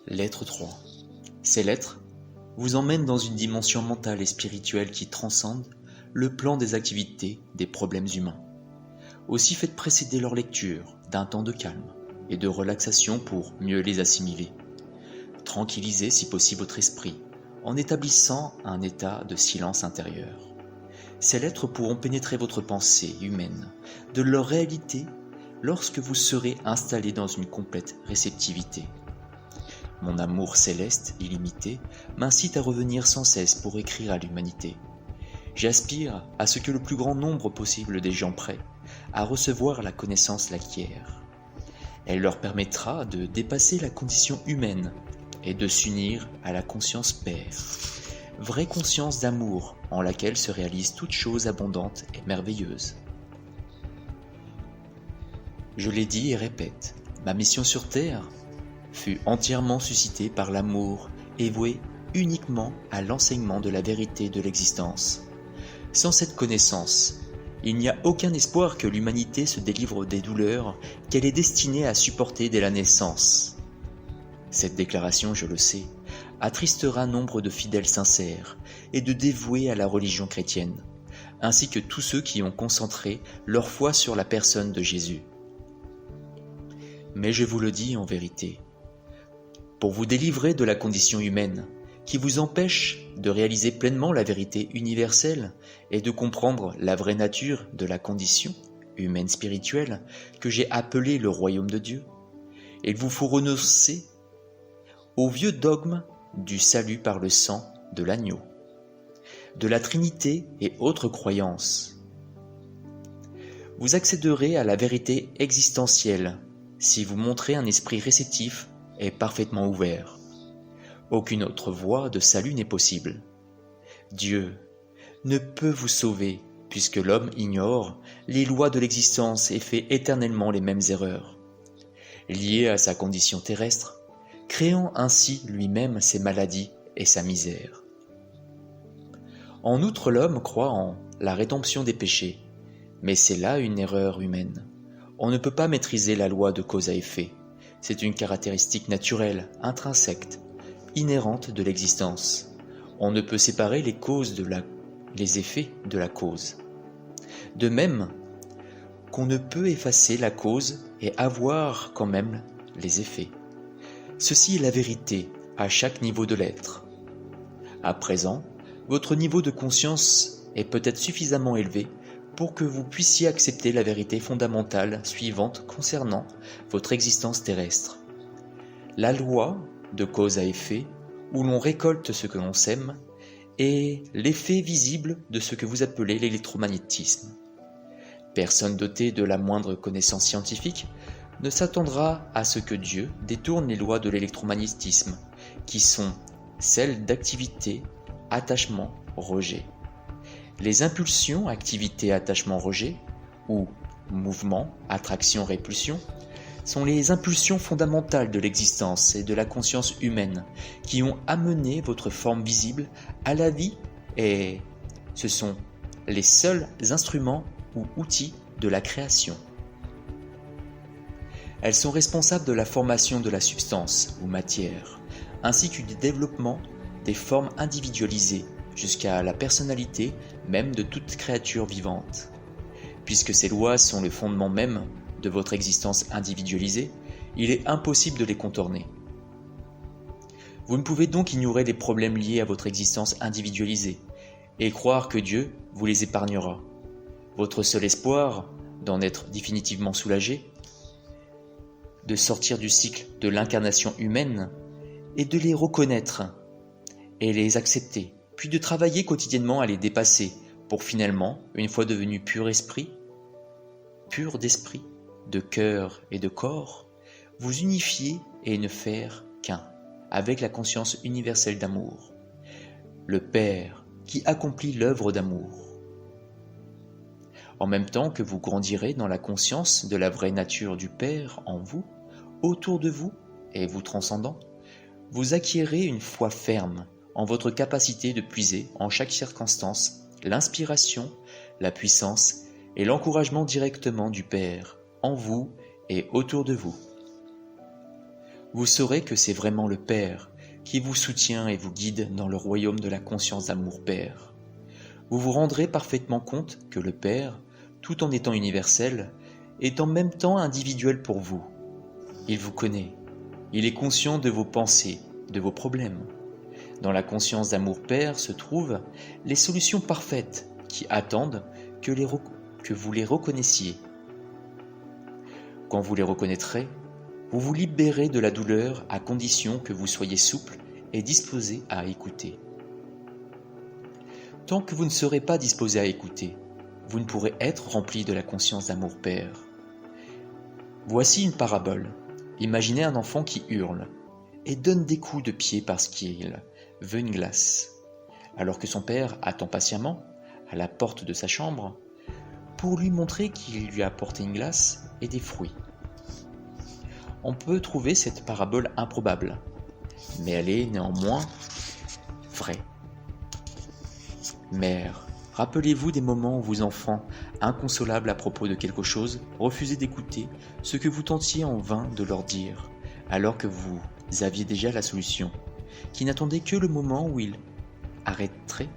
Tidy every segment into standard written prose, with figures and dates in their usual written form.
Lettre 3. Ces lettres vous emmènent dans une dimension mentale et spirituelle qui transcende le plan des activités des problèmes humains. Aussi faites précéder leur lecture d'un temps de calme et de relaxation pour mieux les assimiler. Tranquillisez si possible votre esprit en établissant un état de silence intérieur. Ces lettres pourront pénétrer votre pensée humaine de leur réalité lorsque vous serez installé dans une complète réceptivité. Mon amour céleste illimité m'incite à revenir sans cesse pour écrire à l'humanité. J'aspire à ce que le plus grand nombre possible des gens prêts à recevoir la connaissance l'acquièrent. Elle leur permettra de dépasser la condition humaine et de s'unir à la conscience Père, vraie conscience d'amour en laquelle se réalisent toutes choses abondantes et merveilleuses. Je l'ai dit et répète, ma mission sur Terre fut entièrement suscitée par l'amour et vouée uniquement à l'enseignement de la vérité de l'existence. Sans cette connaissance, il n'y a aucun espoir que l'humanité se délivre des douleurs qu'elle est destinée à supporter dès la naissance. Cette déclaration, je le sais, attristera nombre de fidèles sincères et de dévoués à la religion chrétienne, ainsi que tous ceux qui ont concentré leur foi sur la personne de Jésus. Mais je vous le dis en vérité, pour vous délivrer de la condition humaine, qui vous empêche de réaliser pleinement la vérité universelle et de comprendre la vraie nature de la condition humaine spirituelle que j'ai appelée le royaume de Dieu, il vous faut renoncer au vieux dogme du salut par le sang de l'agneau, de la Trinité et autres croyances. Vous accéderez à la vérité existentielle si vous montrez un esprit réceptif et parfaitement ouvert. Aucune autre voie de salut n'est possible. Dieu ne peut vous sauver puisque l'homme ignore les lois de l'existence et fait éternellement les mêmes erreurs. Lié à sa condition terrestre, créant ainsi lui-même ses maladies et sa misère. En outre, l'homme croit en la rédemption des péchés, mais c'est là une erreur humaine. On ne peut pas maîtriser la loi de cause à effet. C'est une caractéristique naturelle, intrinsèque, inhérente de l'existence. On ne peut séparer les causes les effets de la cause. De même qu'on ne peut effacer la cause et avoir quand même les effets. Ceci est la vérité à chaque niveau de l'être. À présent, votre niveau de conscience est peut-être suffisamment élevé pour que vous puissiez accepter la vérité fondamentale suivante concernant votre existence terrestre. La loi de cause à effet, où l'on récolte ce que l'on sème, est l'effet visible de ce que vous appelez l'électromagnétisme. Personne dotée de la moindre connaissance scientifique ne s'attendra à ce que Dieu détourne les lois de l'électromagnétisme, qui sont celles d'activité, attachement, rejet. Les impulsions, activité, attachement, rejet, ou mouvement, attraction, répulsion, sont les impulsions fondamentales de l'existence et de la conscience humaine qui ont amené votre forme visible à la vie et ce sont les seuls instruments ou outils de la création. Elles sont responsables de la formation de la substance ou matière, ainsi que du développement des formes individualisées jusqu'à la personnalité même de toute créature vivante. Puisque ces lois sont le fondement même de votre existence individualisée, il est impossible de les contourner. Vous ne pouvez donc ignorer les problèmes liés à votre existence individualisée et croire que Dieu vous les épargnera. Votre seul espoir d'en être définitivement soulagé, de sortir du cycle de l'incarnation humaine est de les reconnaître et les accepter, puis de travailler quotidiennement à les dépasser pour finalement, une fois devenu pur d'esprit, de cœur et de corps, vous unifier et ne faire qu'un, avec la conscience universelle d'amour, le Père qui accomplit l'œuvre d'amour. En même temps que vous grandirez dans la conscience de la vraie nature du Père en vous, autour de vous et vous transcendant, vous acquierrez une foi ferme en votre capacité de puiser en chaque circonstance l'inspiration, la puissance et l'encouragement directement du Père en vous et autour de vous. vous saurez que c'est vraiment le Père qui vous soutient et vous guide dans le royaume de la conscience d'amour Père. Vous vous rendrez parfaitement compte que le Père, tout en étant universel, est en même temps individuel pour vous. Il vous connaît, il est conscient de vos pensées, de vos problèmes. Dans la conscience d'amour Père se trouvent les solutions parfaites qui attendent que vous les reconnaissiez. Quand vous les reconnaîtrez, vous vous libérez de la douleur à condition que vous soyez souple et disposé à écouter. Tant que vous ne serez pas disposé à écouter, vous ne pourrez être rempli de la conscience d'amour Père. Voici une parabole. Imaginez un enfant qui hurle et donne des coups de pied parce qu'il veut une glace, alors que son père attend patiemment à la porte de sa chambre pour lui montrer qu'il lui a apporté une glace et des fruits. On peut trouver cette parabole improbable, mais elle est néanmoins vraie. Mère, rappelez-vous des moments où vos enfants, inconsolables à propos de quelque chose, refusaient d'écouter ce que vous tentiez en vain de leur dire, alors que vous aviez déjà la solution, qui n'attendait que le moment où ils arrêteraient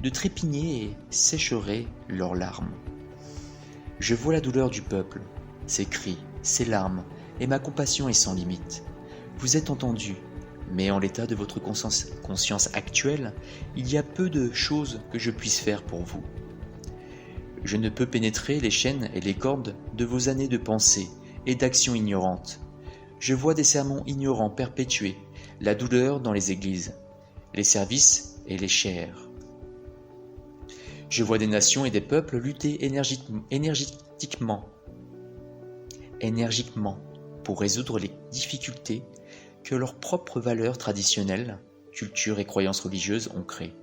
de trépigner et sécheraient leurs larmes. Je vois la douleur du peuple, ses cris, ses larmes, et ma compassion est sans limite. Vous êtes entendus, mais en l'état de votre conscience actuelle, il y a peu de choses que je puisse faire pour vous. Je ne peux pénétrer les chaînes et les cordes de vos années de pensée et d'actions ignorantes. Je vois des sermons ignorants perpétués, la douleur dans les églises, les services et les chairs. Je vois des nations et des peuples lutter énergiquement pour résoudre les difficultés que leurs propres valeurs traditionnelles, culture et croyances religieuses ont créées.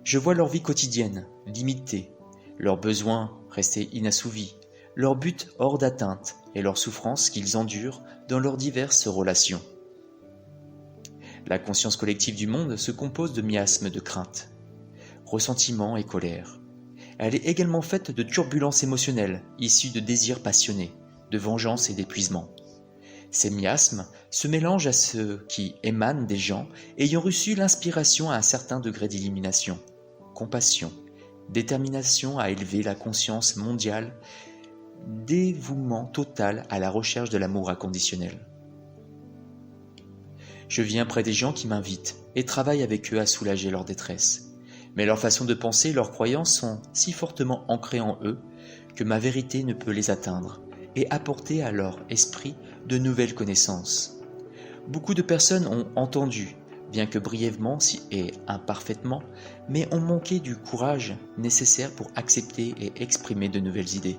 Je vois leur vie quotidienne, limitée, leurs besoins restés inassouvis, leurs buts hors d'atteinte et leurs souffrances qu'ils endurent dans leurs diverses relations. La conscience collective du monde se compose de miasmes de crainte, ressentiment et colère. Elle est également faite de turbulences émotionnelles issues de désirs passionnés, de vengeance et d'épuisement. Ces miasmes se mélangent à ceux qui émanent des gens ayant reçu l'inspiration à un certain degré d'illumination, compassion, détermination à élever la conscience mondiale, dévouement total à la recherche de l'amour inconditionnel. Je viens près des gens qui m'invitent et travaille avec eux à soulager leur détresse. Mais leur façon de penser et leurs croyances sont si fortement ancrées en eux que ma vérité ne peut les atteindre et apporter à leur esprit de nouvelles connaissances. Beaucoup de personnes ont entendu, bien que brièvement et imparfaitement, mais ont manqué du courage nécessaire pour accepter et exprimer de nouvelles idées.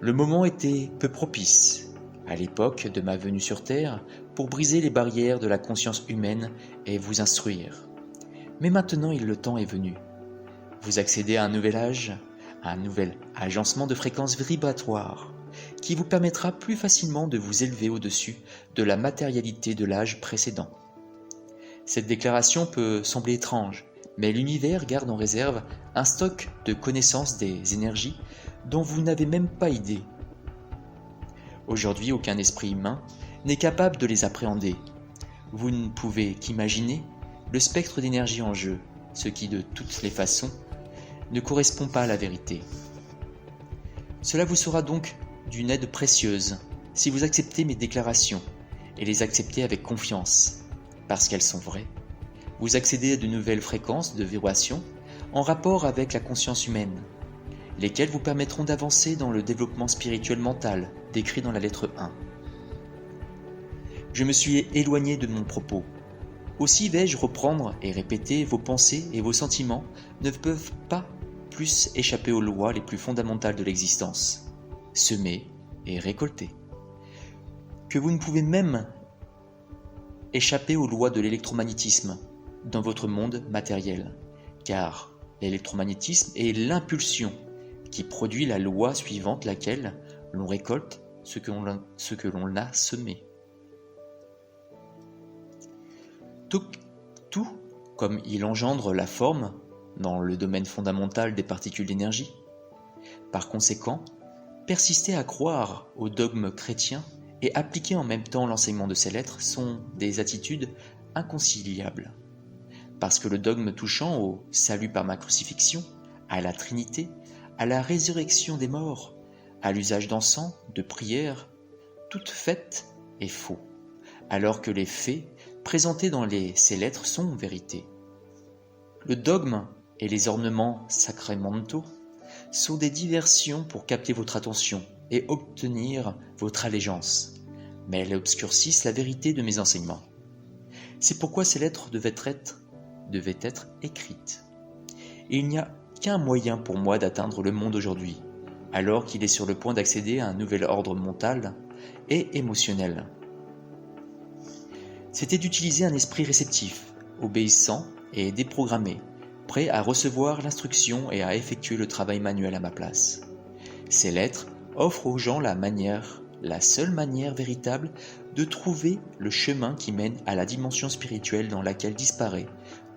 Le moment était peu propice, à l'époque de ma venue sur Terre, pour briser les barrières de la conscience humaine et vous instruire. Mais maintenant le temps est venu. Vous accédez à un nouvel âge, à un nouvel agencement de fréquences vibratoires, qui vous permettra plus facilement de vous élever au-dessus de la matérialité de l'âge précédent. Cette déclaration peut sembler étrange, mais l'univers garde en réserve un stock de connaissances des énergies dont vous n'avez même pas idée. Aujourd'hui, aucun esprit humain n'est capable de les appréhender. Vous ne pouvez qu'imaginer le spectre d'énergie en jeu, ce qui de toutes les façons ne correspond pas à la vérité. Cela vous sera donc d'une aide précieuse si vous acceptez mes déclarations et les acceptez avec confiance, parce qu'elles sont vraies. Vous accédez à de nouvelles fréquences de vibration en rapport avec la conscience humaine, lesquelles vous permettront d'avancer dans le développement spirituel mental décrit dans la lettre 1. Je me suis éloigné de mon propos. Aussi vais-je reprendre et répéter vos pensées et vos sentiments ne peuvent pas plus échapper aux lois les plus fondamentales de l'existence. Semer et récolter. Que vous ne pouvez même échapper aux lois de l'électromagnétisme dans votre monde matériel, car l'électromagnétisme est l'impulsion qui produit la loi suivante laquelle l'on récolte ce que l'on a semé. Tout comme il engendre la forme dans le domaine fondamental des particules d'énergie. Par conséquent, persister à croire au dogme chrétien et appliquer en même temps l'enseignement de ces lettres sont des attitudes inconciliables. Parce que le dogme touchant au salut par ma crucifixion, à la Trinité, à la résurrection des morts, à l'usage d'encens, de prières, toute fête est faux, alors que les faits présentés dans ces lettres sont vérité. Le dogme et les ornements sacramentaux sont des diversions pour capter votre attention et obtenir votre allégeance, mais elles obscurcissent la vérité de mes enseignements. C'est pourquoi ces lettres devaient être écrites. Et il n'y a qu'un moyen pour moi d'atteindre le monde aujourd'hui, alors qu'il est sur le point d'accéder à un nouvel ordre mental et émotionnel. C'était d'utiliser un esprit réceptif, obéissant et déprogrammé, prêt à recevoir l'instruction et à effectuer le travail manuel à ma place. Ces lettres offrent aux gens la seule manière véritable de trouver le chemin qui mène à la dimension spirituelle dans laquelle disparaît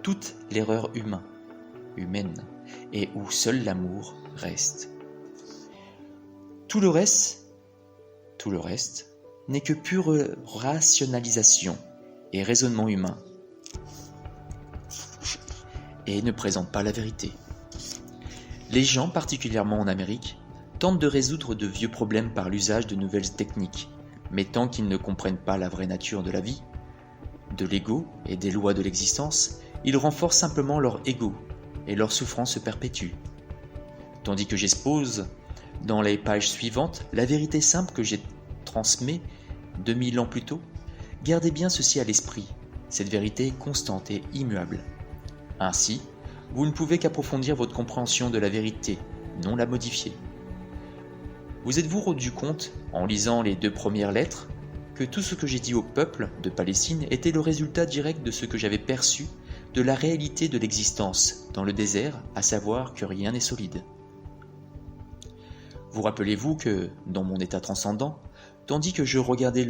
toute l'erreur humaine, et où seul l'amour reste. Tout le reste n'est que pure rationalisation et raisonnement humain, et ne présente pas la vérité. Les gens, particulièrement en Amérique, tentent de résoudre de vieux problèmes par l'usage de nouvelles techniques, mais tant qu'ils ne comprennent pas la vraie nature de la vie, de l'ego et des lois de l'existence, ils renforcent simplement leur ego, et leur souffrance se perpétue. Tandis que j'expose, dans les pages suivantes, la vérité simple que j'ai transmise 2000 ans plus tôt, gardez bien ceci à l'esprit, cette vérité est constante et immuable. Ainsi, vous ne pouvez qu'approfondir votre compréhension de la vérité, non la modifier. Vous êtes-vous rendu compte, en lisant les 2 premières lettres, que tout ce que j'ai dit au peuple de Palestine était le résultat direct de ce que j'avais perçu de la réalité de l'existence dans le désert, à savoir que rien n'est solide. Vous rappelez-vous que, dans mon état transcendant, tandis que je regardais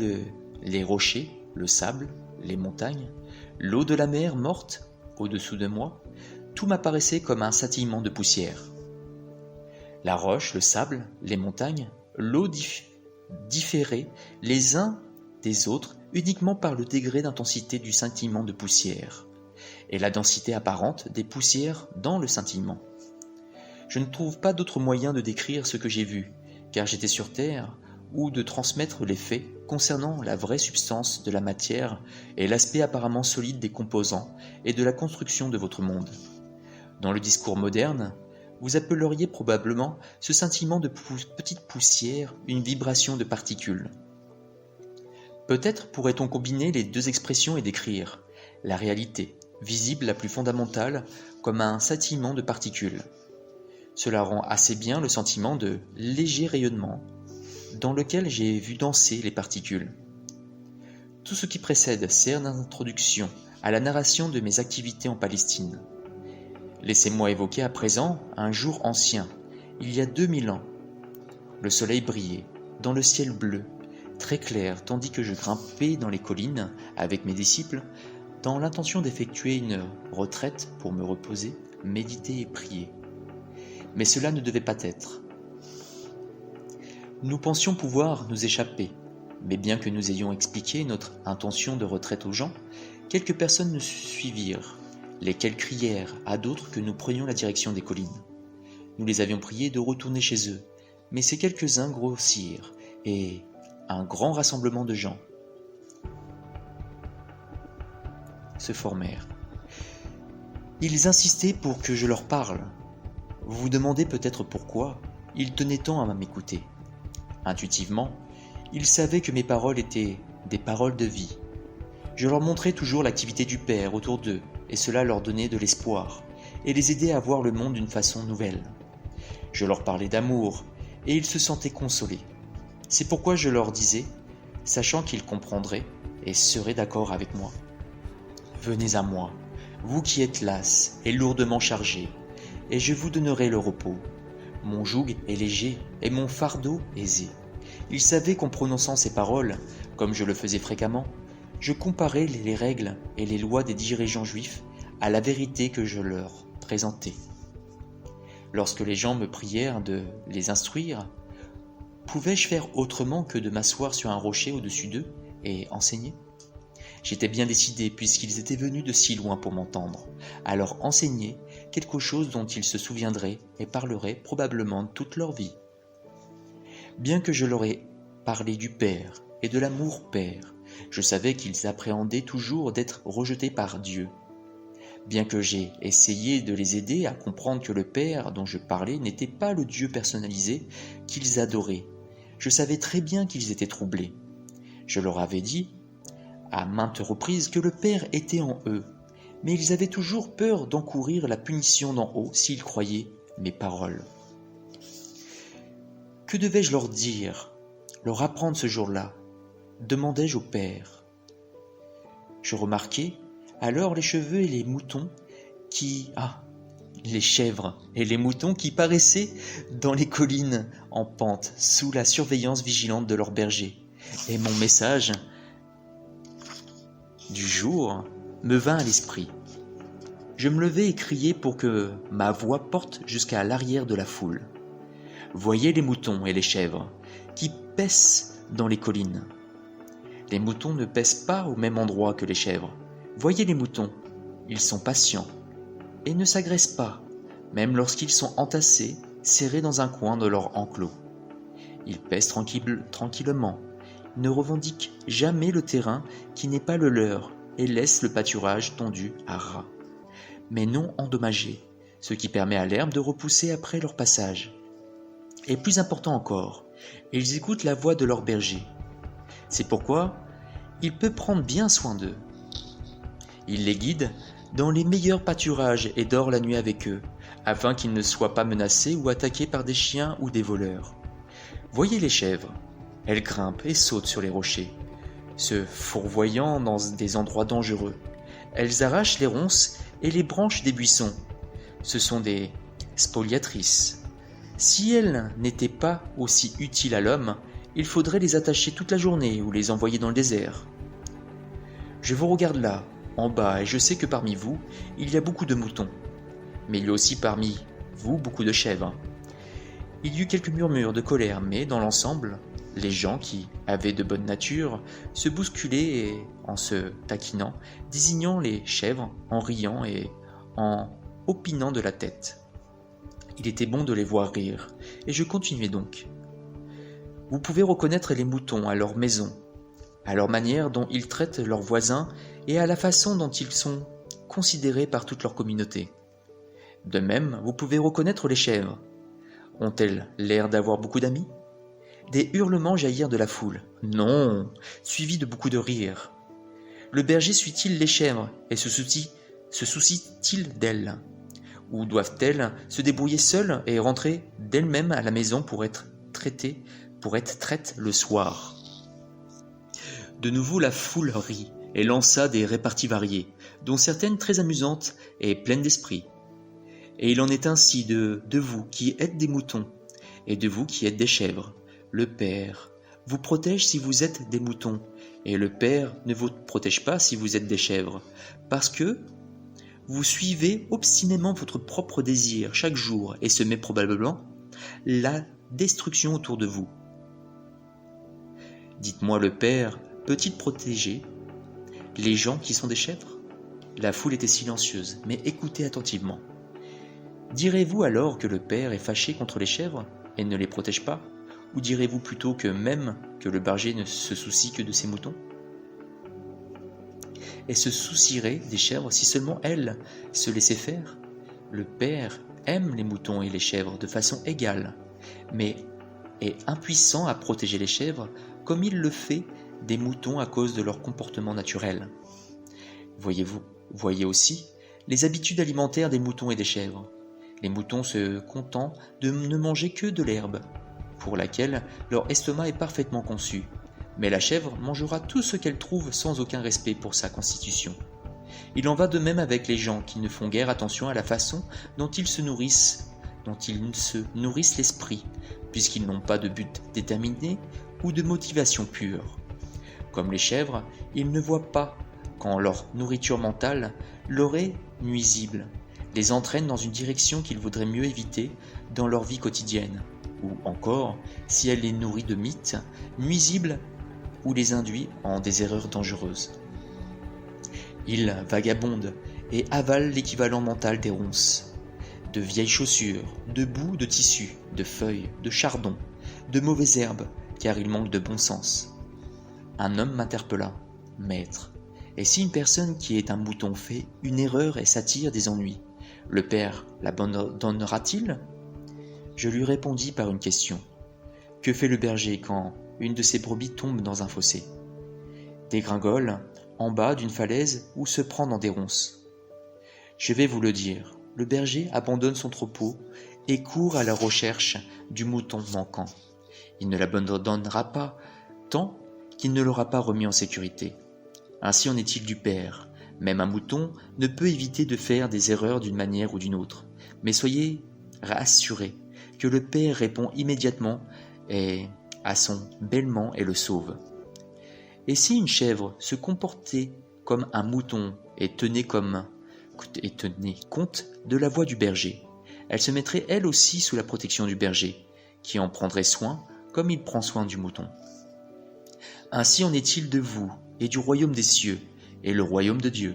les rochers, le sable, les montagnes, l'eau de la mer morte au-dessous de moi, tout m'apparaissait comme un scintillement de poussière. La roche, le sable, les montagnes, l'eau différaient les uns des autres uniquement par le degré d'intensité du scintillement de poussière et la densité apparente des poussières dans le scintillement. Je ne trouve pas d'autre moyen de décrire ce que j'ai vu, car j'étais sur Terre, ou de transmettre les faits concernant la vraie substance de la matière et l'aspect apparemment solide des composants et de la construction de votre monde. Dans le discours moderne, vous appelleriez probablement ce scintillement de petite poussière une vibration de particules. Peut-être pourrait-on combiner les 2 expressions et décrire la réalité, visible la plus fondamentale, comme un scintillement de particules. Cela rend assez bien le sentiment de léger rayonnement, dans lequel j'ai vu danser les particules. Tout ce qui précède sert d'introduction à la narration de mes activités en Palestine. Laissez-moi évoquer à présent un jour ancien, il y a 2000 ans. Le soleil brillait, dans le ciel bleu, très clair, tandis que je grimpais dans les collines avec mes disciples, dans l'intention d'effectuer une retraite pour me reposer, méditer et prier. Mais cela ne devait pas être. Nous pensions pouvoir nous échapper, mais bien que nous ayons expliqué notre intention de retraite aux gens, quelques personnes nous suivirent, lesquelles crièrent à d'autres que nous prenions la direction des collines. Nous les avions priés de retourner chez eux, mais ces quelques-uns grossirent, et un grand rassemblement de gens se formèrent. Ils insistaient pour que je leur parle. Vous vous demandez peut-être pourquoi ils tenaient tant à m'écouter. Intuitivement, ils savaient que mes paroles étaient des paroles de vie. Je leur montrais toujours l'activité du Père autour d'eux, et cela leur donnait de l'espoir, et les aidait à voir le monde d'une façon nouvelle. Je leur parlais d'amour, et ils se sentaient consolés. C'est pourquoi je leur disais, sachant qu'ils comprendraient et seraient d'accord avec moi. Venez à moi, vous qui êtes las et lourdement chargés, et je vous donnerai le repos. Mon joug est léger et mon fardeau aisé. Ils savaient qu'en prononçant ces paroles, comme je le faisais fréquemment, je comparais les règles et les lois des dirigeants juifs à la vérité que je leur présentais. Lorsque les gens me prièrent de les instruire, Pouvais-je faire autrement que de m'asseoir sur un rocher au-dessus d'eux et enseigner ? J'étais bien décidé, puisqu'ils étaient venus de si loin pour m'entendre, à leur enseigner quelque chose dont ils se souviendraient et parleraient probablement toute leur vie. Bien que je leur ai parlé du Père et de l'amour Père, je savais qu'ils appréhendaient toujours d'être rejetés par Dieu. Bien que j'ai essayé de les aider à comprendre que le Père dont je parlais n'était pas le Dieu personnalisé qu'ils adoraient, je savais très bien qu'ils étaient troublés. Je leur avais dit à maintes reprises que le Père était en eux, mais ils avaient toujours peur d'encourir la punition d'en haut s'ils croyaient mes paroles. Que devais-je leur dire, leur apprendre ce jour-là ? Demandai-je au Père. Je remarquai alors les cheveux et les moutons les chèvres et les moutons qui paraissaient dans les collines en pente sous la surveillance vigilante de leurs bergers. Et mon message du jour me vint à l'esprit. Je me levai et criai pour que ma voix porte jusqu'à l'arrière de la foule. Voyez les moutons et les chèvres qui paissent dans les collines. Les moutons ne paissent pas au même endroit que les chèvres. Voyez les moutons, ils sont patients et ne s'agressent pas, même lorsqu'ils sont entassés, serrés dans un coin de leur enclos. Ils paissent tranquillement, ne revendiquent jamais le terrain qui n'est pas le leur et laissent le pâturage tondu à ras, mais non endommagé, ce qui permet à l'herbe de repousser après leur passage. Et plus important encore, ils écoutent la voix de leur berger. C'est pourquoi il peut prendre bien soin d'eux. Il les guide dans les meilleurs pâturages et dort la nuit avec eux, afin qu'ils ne soient pas menacés ou attaqués par des chiens ou des voleurs. Voyez les chèvres, elles grimpent et sautent sur les rochers, se fourvoyant dans des endroits dangereux. Elles arrachent les ronces et les branches des buissons. Ce sont des spoliatrices. Si elles n'étaient pas aussi utiles à l'homme, il faudrait les attacher toute la journée ou les envoyer dans le désert. Je vous regarde là, en bas, et je sais que parmi vous, il y a beaucoup de moutons. Mais il y a aussi parmi vous beaucoup de chèvres. Il y eut quelques murmures de colère, mais dans l'ensemble, les gens qui avaient de bonne nature se bousculaient et, en se taquinant, désignant les chèvres en riant et en opinant de la tête. Il était bon de les voir rire, et je continuai donc. Vous pouvez reconnaître les moutons à leur maison, à leur manière dont ils traitent leurs voisins et à la façon dont ils sont considérés par toute leur communauté. De même, vous pouvez reconnaître les chèvres. Ont-elles l'air d'avoir beaucoup d'amis ? Des hurlements jaillirent de la foule. Non, suivis de beaucoup de rires. Le berger suit-il les chèvres et se soucie-t-il d'elles ? Ou doivent-elles se débrouiller seules et rentrer d'elles-mêmes à la maison pour être traites le soir ? De nouveau la foule rit et lança des réparties variées, dont certaines très amusantes et pleines d'esprit. Et il en est ainsi de vous qui êtes des moutons, et de vous qui êtes des chèvres. Le Père vous protège si vous êtes des moutons, et le Père ne vous protège pas si vous êtes des chèvres, parce que vous suivez obstinément votre propre désir chaque jour et semez probablement la destruction autour de vous. Dites-moi, le Père peut-il protéger les gens qui sont des chèvres ? La foule était silencieuse, mais écoutez attentivement. Direz-vous alors que le Père est fâché contre les chèvres et ne les protège pas ? Ou direz-vous plutôt que même que le berger ne se soucie que de ses moutons ? Et se soucierait des chèvres si seulement elles se laissaient faire ? Le Père aime les moutons et les chèvres de façon égale, mais est impuissant à protéger les chèvres comme il le fait des moutons à cause de leur comportement naturel. Voyez aussi les habitudes alimentaires des moutons et des chèvres. Les moutons se contentent de ne manger que de l'herbe, pour laquelle leur estomac est parfaitement conçu, mais la chèvre mangera tout ce qu'elle trouve sans aucun respect pour sa constitution. Il en va de même avec les gens qui ne font guère attention à la façon dont ils se nourrissent l'esprit, puisqu'ils n'ont pas de but déterminé ou de motivation pure. Comme les chèvres, ils ne voient pas quand leur nourriture mentale leur est nuisible, les entraîne dans une direction qu'ils voudraient mieux éviter dans leur vie quotidienne. ou encore si elle les nourrit de mythes nuisibles ou les induit en des erreurs dangereuses. Ils vagabondent et avalent l'équivalent mental des ronces, de vieilles chaussures, de bouts de tissu, de feuilles, de chardon, de mauvaises herbes, car ils manquent de bon sens. Un homme m'interpella. « Maître, et si une personne qui est un mouton fait une erreur et s'attire des ennuis, le père l'abandonnera-t-il » Je lui répondis par une question. « Que fait le berger quand une de ses brebis tombe dans un fossé ? Dégringole en bas d'une falaise ou se prend dans des ronces. Je vais vous le dire, le berger abandonne son troupeau et court à la recherche du mouton manquant. Il ne l'abandonnera pas tant qu'il ne l'aura pas remis en sécurité. Ainsi en est-il du père. Même un mouton ne peut éviter de faire des erreurs d'une manière ou d'une autre. Mais soyez rassurés que le père répond immédiatement à son bêlement et le sauve. Et si une chèvre se comportait comme un mouton et tenait compte de la voix du berger, elle se mettrait elle aussi sous la protection du berger, qui en prendrait soin comme il prend soin du mouton. Ainsi en est-il de vous et du royaume des cieux et le royaume de Dieu.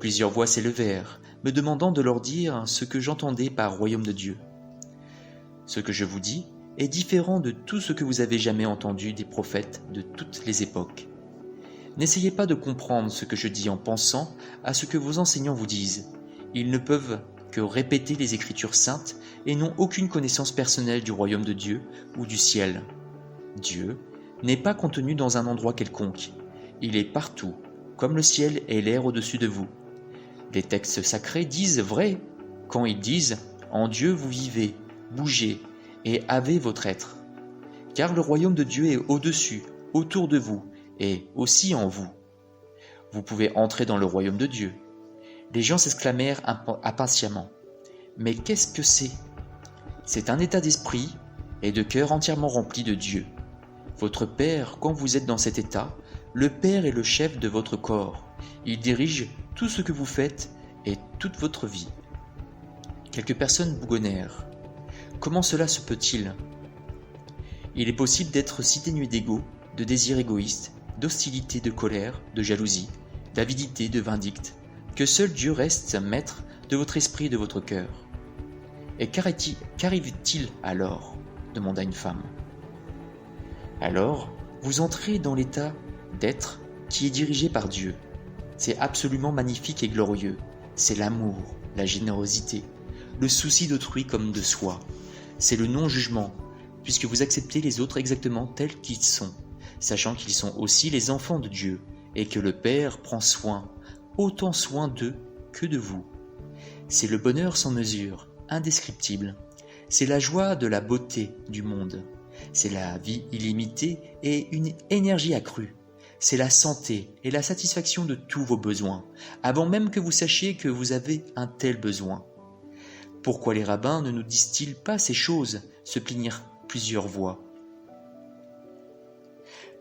Plusieurs voix s'élevèrent, me demandant de leur dire ce que j'entendais par royaume de Dieu. Ce que je vous dis est différent de tout ce que vous avez jamais entendu des prophètes de toutes les époques. N'essayez pas de comprendre ce que je dis en pensant à ce que vos enseignants vous disent. Ils ne peuvent que répéter les Écritures saintes et n'ont aucune connaissance personnelle du royaume de Dieu ou du ciel. Dieu n'est pas contenu dans un endroit quelconque. Il est partout, comme le ciel et l'air au-dessus de vous. Les textes sacrés disent vrai quand ils disent « En Dieu vous vivez, bougez et avez votre être ». Car le royaume de Dieu est au-dessus, autour de vous et aussi en vous. Vous pouvez entrer dans le royaume de Dieu. Les gens s'exclamèrent impatiemment. Mais qu'est-ce que c'est ? C'est un état d'esprit et de cœur entièrement rempli de Dieu. Votre Père, quand vous êtes dans cet état, le Père est le chef de votre corps. Il dirige tout ce que vous faites et toute votre vie. Quelques personnes bougonnèrent. Comment cela se peut-il ? Il est possible d'être si dénué d'ego, de désirs égoïstes, d'hostilité, de colère, de jalousie, d'avidité, de vindicte, que seul Dieu reste maître de votre esprit et de votre cœur. Et qu'arrive-t-il alors ? Demanda une femme. Alors, vous entrez dans l'état d'être qui est dirigé par Dieu. C'est absolument magnifique et glorieux. C'est l'amour, la générosité, le souci d'autrui comme de soi. C'est le non-jugement, puisque vous acceptez les autres exactement tels qu'ils sont, sachant qu'ils sont aussi les enfants de Dieu, et que le Père prend soin, autant soin d'eux que de vous. C'est le bonheur sans mesure, indescriptible. C'est la joie de la beauté du monde. C'est la vie illimitée et une énergie accrue. C'est la santé et la satisfaction de tous vos besoins, avant même que vous sachiez que vous avez un tel besoin. Pourquoi les rabbins ne nous disent-ils pas ces choses ? Se plaignirent plusieurs voix.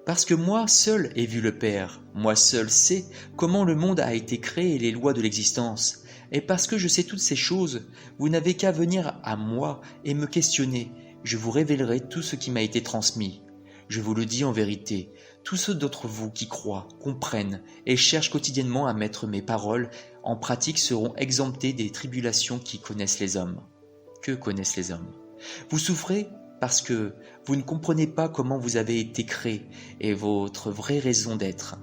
Parce que moi seul ai vu le Père, moi seul sais comment le monde a été créé et les lois de l'existence. Et parce que je sais toutes ces choses, vous n'avez qu'à venir à moi et me questionner. Je vous révélerai tout ce qui m'a été transmis. Je vous le dis en vérité, tous ceux d'entre vous qui croient, comprennent et cherchent quotidiennement à mettre mes paroles en pratique seront exemptés des tribulations qui connaissent les hommes. Que connaissent les hommes ? Vous souffrez parce que vous ne comprenez pas comment vous avez été créés et votre vraie raison d'être.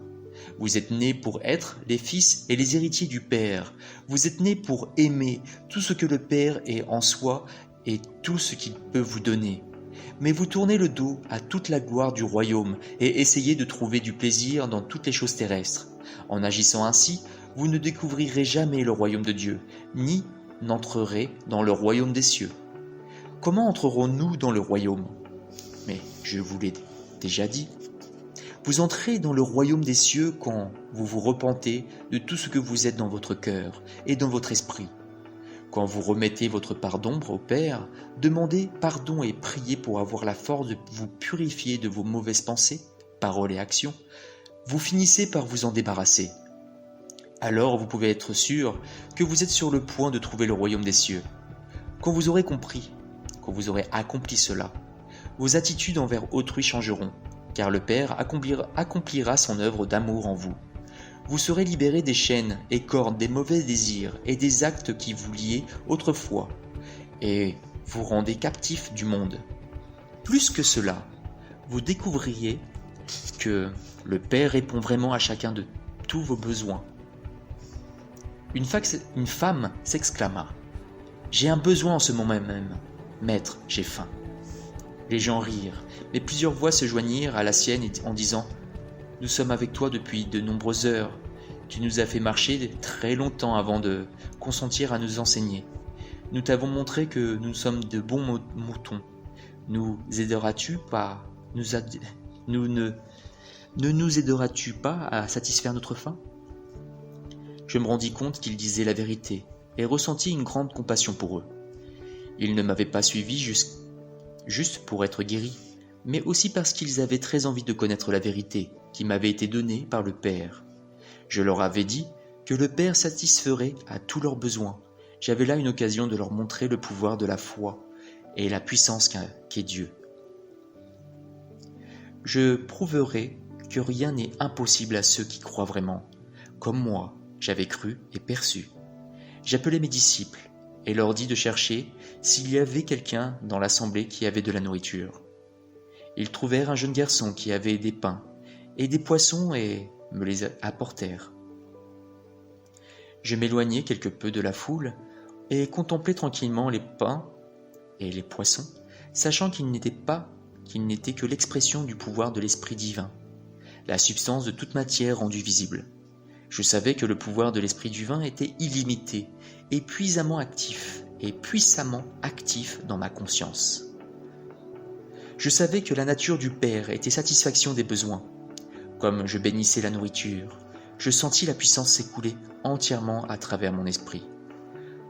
Vous êtes nés pour être les fils et les héritiers du Père. Vous êtes nés pour aimer tout ce que le Père est en soi et tout ce qu'il peut vous donner. Mais vous tournez le dos à toute la gloire du royaume et essayez de trouver du plaisir dans toutes les choses terrestres. En agissant ainsi, vous ne découvrirez jamais le royaume de Dieu, ni n'entrerez dans le royaume des cieux. Comment entrerons-nous dans le royaume ? Mais je vous l'ai déjà dit. Vous entrez dans le royaume des cieux quand vous vous repentez de tout ce que vous êtes dans votre cœur et dans votre esprit. Quand vous remettez votre part d'ombre au Père, demandez pardon et priez pour avoir la force de vous purifier de vos mauvaises pensées, paroles et actions. Vous finissez par vous en débarrasser. Alors vous pouvez être sûr que vous êtes sur le point de trouver le royaume des cieux. Quand vous aurez compris que vous aurez accompli cela, vos attitudes envers autrui changeront, car le Père accomplira son œuvre d'amour en vous. Vous serez libérés des chaînes et cordes des mauvais désirs et des actes qui vous liaient autrefois, et vous rendez captifs du monde. Plus que cela, vous découvriez que le Père répond vraiment à chacun de tous vos besoins. Une femme s'exclama : « J'ai un besoin en ce moment même. Maître, j'ai faim. » Les gens rirent, mais plusieurs voix se joignirent à la sienne en disant : « Nous sommes avec toi depuis de nombreuses heures. Tu nous as fait marcher très longtemps avant de consentir à nous enseigner. Nous t'avons montré que nous sommes de bons moutons. Ne nous aideras-tu pas à satisfaire notre faim ?» Je me rendis compte qu'ils disaient la vérité et ressentis une grande compassion pour eux. Ils ne m'avaient pas suivi juste pour être guéris, mais aussi parce qu'ils avaient très envie de connaître la vérité qui m'avait été donnée par le Père. Je leur avais dit que le Père satisferait à tous leurs besoins. J'avais là une occasion de leur montrer le pouvoir de la foi et la puissance qu'est Dieu. Je prouverai que rien n'est impossible à ceux qui croient vraiment, comme moi, j'avais cru et perçu. J'appelai mes disciples et leur dis de chercher s'il y avait quelqu'un dans l'assemblée qui avait de la nourriture. Ils trouvèrent un jeune garçon qui avait des pains et des poissons et me les apportèrent. Je m'éloignai quelque peu de la foule et contemplai tranquillement les pains et les poissons, sachant qu'ils n'étaient que l'expression du pouvoir de l'Esprit divin, la substance de toute matière rendue visible. Je savais que le pouvoir de l'Esprit divin était illimité et puissamment actif dans ma conscience. Je savais que la nature du Père était satisfaction des besoins. Comme je bénissais la nourriture, je sentis la puissance s'écouler entièrement à travers mon esprit,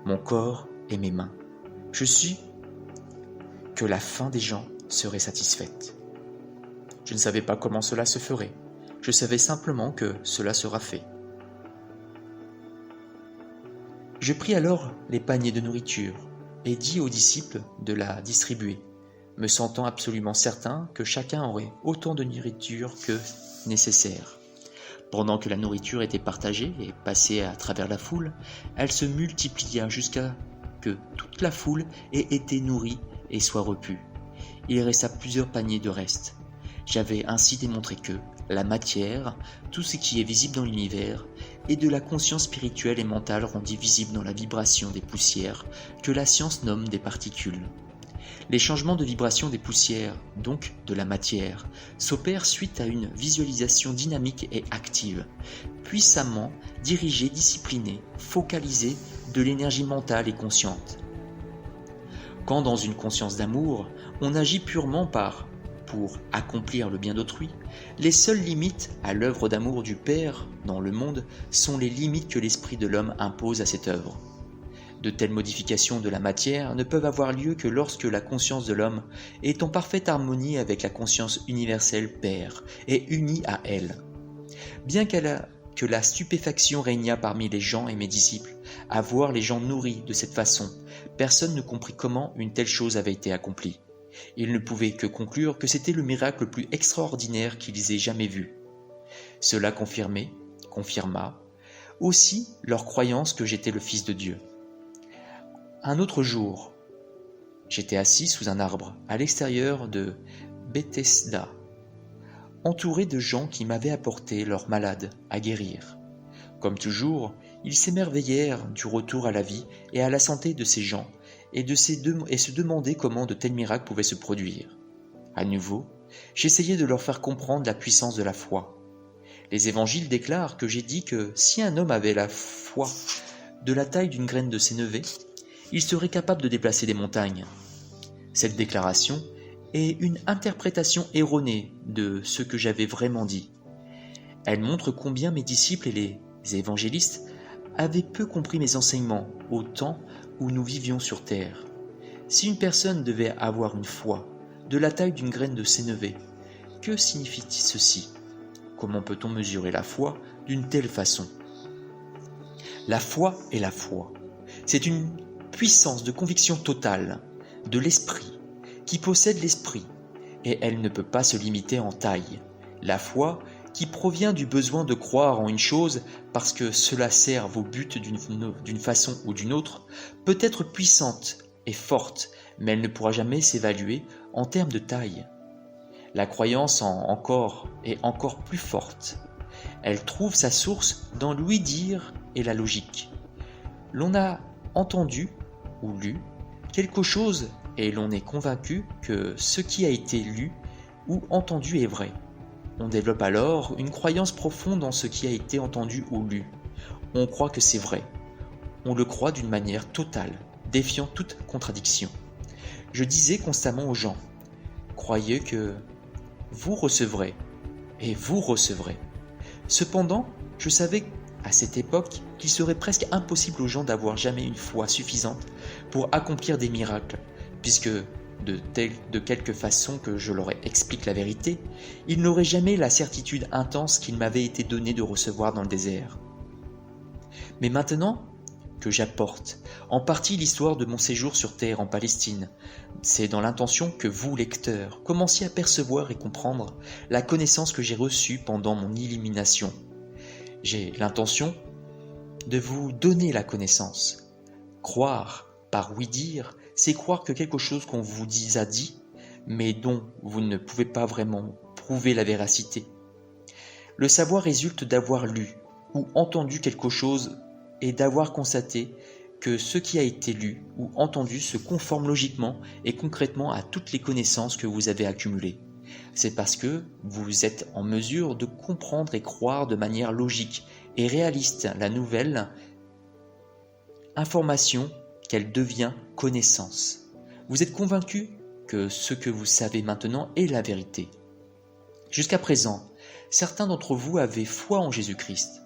mon corps et mes mains. Je sus que la faim des gens serait satisfaite. Je ne savais pas comment cela se ferait. Je savais simplement que cela sera fait. Je pris alors les paniers de nourriture et dis aux disciples de la distribuer, me sentant absolument certain que chacun aurait autant de nourriture que nécessaire. Pendant que la nourriture était partagée et passée à travers la foule, elle se multiplia jusqu'à que toute la foule ait été nourrie et soit repue. Il resta plusieurs paniers de reste. J'avais ainsi démontré que la matière, tout ce qui est visible dans l'univers, est de la conscience spirituelle et mentale rendue visible dans la vibration des poussières que la science nomme des particules. Les changements de vibration des poussières, donc de la matière, s'opèrent suite à une visualisation dynamique et active, puissamment dirigée, disciplinée, focalisée de l'énergie mentale et consciente. Quand dans une conscience d'amour, on agit purement pour accomplir le bien d'autrui, les seules limites à l'œuvre d'amour du Père dans le monde sont les limites que l'esprit de l'homme impose à cette œuvre. De telles modifications de la matière ne peuvent avoir lieu que lorsque la conscience de l'homme est en parfaite harmonie avec la conscience universelle Père et unie à elle. Bien que la stupéfaction régna parmi les gens et mes disciples à voir les gens nourris de cette façon, personne ne comprit comment une telle chose avait été accomplie. Ils ne pouvaient que conclure que c'était le miracle le plus extraordinaire qu'ils aient jamais vu. Cela confirma aussi leur croyance que j'étais le Fils de Dieu. Un autre jour, j'étais assis sous un arbre à l'extérieur de Bethesda, entouré de gens qui m'avaient apporté leurs malades à guérir. Comme toujours, ils s'émerveillèrent du retour à la vie et à la santé de ces gens et se demandaient comment de tels miracles pouvaient se produire. À nouveau, j'essayais de leur faire comprendre la puissance de la foi. Les évangiles déclarent que j'ai dit que si un homme avait la foi de la taille d'une graine de sénévé, il serait capable de déplacer des montagnes. Cette déclaration est une interprétation erronée de ce que j'avais vraiment dit. Elle montre combien mes disciples et les évangélistes avaient peu compris mes enseignements au temps où nous vivions sur terre. Si une personne devait avoir une foi de la taille d'une graine de sénévé, que signifie ceci ? Comment peut-on mesurer la foi d'une telle façon ? La foi est la foi. C'est une puissance de conviction totale, de l'esprit, qui possède l'esprit, et elle ne peut pas se limiter en taille. La foi, qui provient du besoin de croire en une chose parce que cela sert vos buts d'une façon ou d'une autre, peut être puissante et forte, mais elle ne pourra jamais s'évaluer en termes de taille. La croyance en encore est encore plus forte. Elle trouve sa source dans l'ouï-dire et la logique. L'on a entendu ou lu quelque chose et l'on est convaincu que ce qui a été lu ou entendu est vrai. On développe alors une croyance profonde en ce qui a été entendu ou lu. On croit que c'est vrai. On le croit d'une manière totale, défiant toute contradiction. Je disais constamment aux gens, croyez que vous recevrez, et vous recevrez. Cependant, je savais à cette époque qu'il serait presque impossible aux gens d'avoir jamais une foi suffisante pour accomplir des miracles, puisque de quelque façon que je leur explique la vérité, ils n'auraient jamais la certitude intense qu'il m'avait été donné de recevoir dans le désert. Mais maintenant que j'apporte en partie l'histoire de mon séjour sur terre en Palestine, c'est dans l'intention que vous, lecteurs, commenciez à percevoir et comprendre la connaissance que j'ai reçue pendant mon illumination. J'ai l'intention de vous donner la connaissance. Croire, par oui-dire, c'est croire que quelque chose qu'on vous a dit, mais dont vous ne pouvez pas vraiment prouver la véracité. Le savoir résulte d'avoir lu ou entendu quelque chose et d'avoir constaté que ce qui a été lu ou entendu se conforme logiquement et concrètement à toutes les connaissances que vous avez accumulées. C'est parce que vous êtes en mesure de comprendre et croire de manière logique et réaliste la nouvelle information qu'elle devient connaissance. Vous êtes convaincu que ce que vous savez maintenant est la vérité. Jusqu'à présent, certains d'entre vous avaient foi en Jésus-Christ,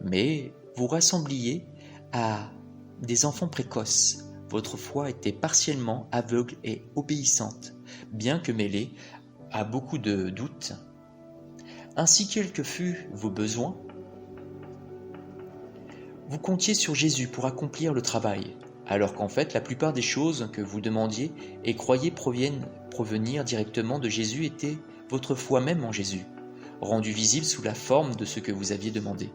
mais vous rassembliez à des enfants précoces. Votre foi était partiellement aveugle et obéissante, bien que mêlée à beaucoup de doutes. Ainsi quels que furent vos besoins, vous comptiez sur Jésus pour accomplir le travail, alors qu'en fait la plupart des choses que vous demandiez et croyiez provenir directement de Jésus étaient votre foi même en Jésus, rendue visible sous la forme de ce que vous aviez demandé.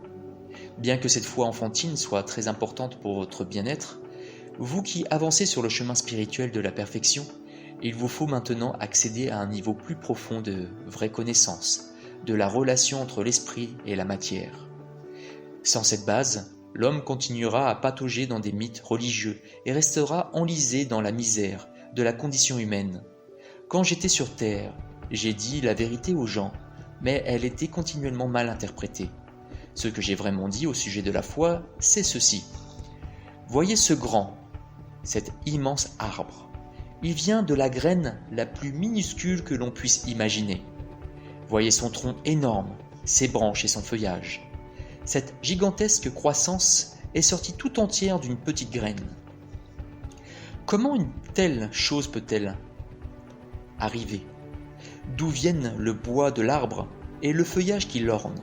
Bien que cette foi enfantine soit très importante pour votre bien-être, vous qui avancez sur le chemin spirituel de la perfection, il vous faut maintenant accéder à un niveau plus profond de vraie connaissance, de la relation entre l'esprit et la matière. Sans cette base, l'homme continuera à patauger dans des mythes religieux et restera enlisé dans la misère de la condition humaine. Quand j'étais sur terre, j'ai dit la vérité aux gens, mais elle était continuellement mal interprétée. Ce que j'ai vraiment dit au sujet de la foi, c'est ceci. Voyez ce grand, cet immense arbre. Il vient de la graine la plus minuscule que l'on puisse imaginer. Voyez son tronc énorme, ses branches et son feuillage. Cette gigantesque croissance est sortie tout entière d'une petite graine. Comment une telle chose peut-elle arriver? D'où viennent le bois de l'arbre et le feuillage qui l'orne?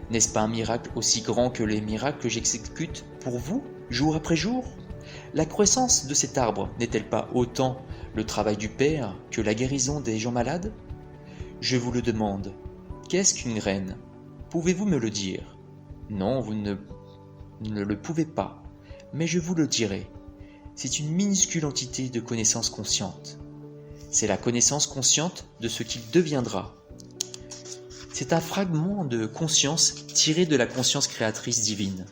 N'est-ce pas un miracle aussi grand que les miracles que j'exécute pour vous, jour après jour? La croissance de cet arbre n'est-elle pas autant le travail du Père que la guérison des gens malades? Je vous le demande, qu'est-ce qu'une graine? Pouvez-vous me le dire? Non, vous ne le pouvez pas, mais je vous le dirai. C'est une minuscule entité de connaissance consciente. C'est la connaissance consciente de ce qu'il deviendra. C'est un fragment de conscience tiré de la conscience créatrice divine.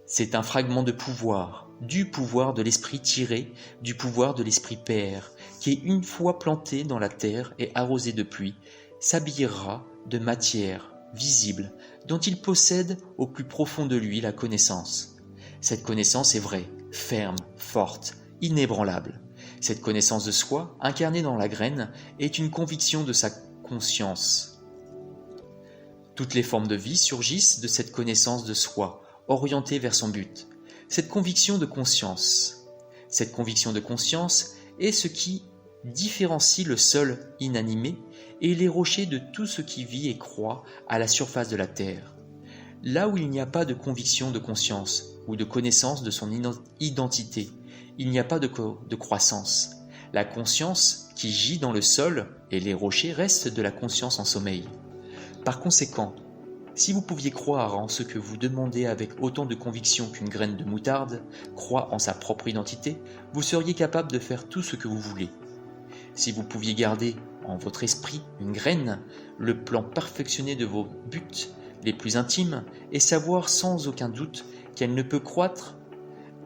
C'est un fragment de pouvoir, du pouvoir de l'esprit tiré du pouvoir de l'esprit Père, qui une fois planté dans la terre et arrosé de pluie, s'habillera de matière visible dont il possède au plus profond de lui la connaissance. Cette connaissance est vraie, ferme, forte, inébranlable. Cette connaissance de soi, incarnée dans la graine, est une conviction de sa conscience. Toutes les formes de vie surgissent de cette connaissance de soi, orientée vers son but. Cette conviction de conscience est ce qui différencie le sol inanimé et les rochers de tout ce qui vit et croît à la surface de la terre. Là où il n'y a pas de conviction de conscience ou de connaissance de son identité, il n'y a pas de croissance. La conscience qui gît dans le sol et les rochers reste de la conscience en sommeil. Par conséquent, si vous pouviez croire en ce que vous demandez avec autant de conviction qu'une graine de moutarde croit en sa propre identité, vous seriez capable de faire tout ce que vous voulez. Si vous pouviez garder en votre esprit une graine, le plan perfectionné de vos buts les plus intimes, et savoir sans aucun doute qu'elle ne peut croître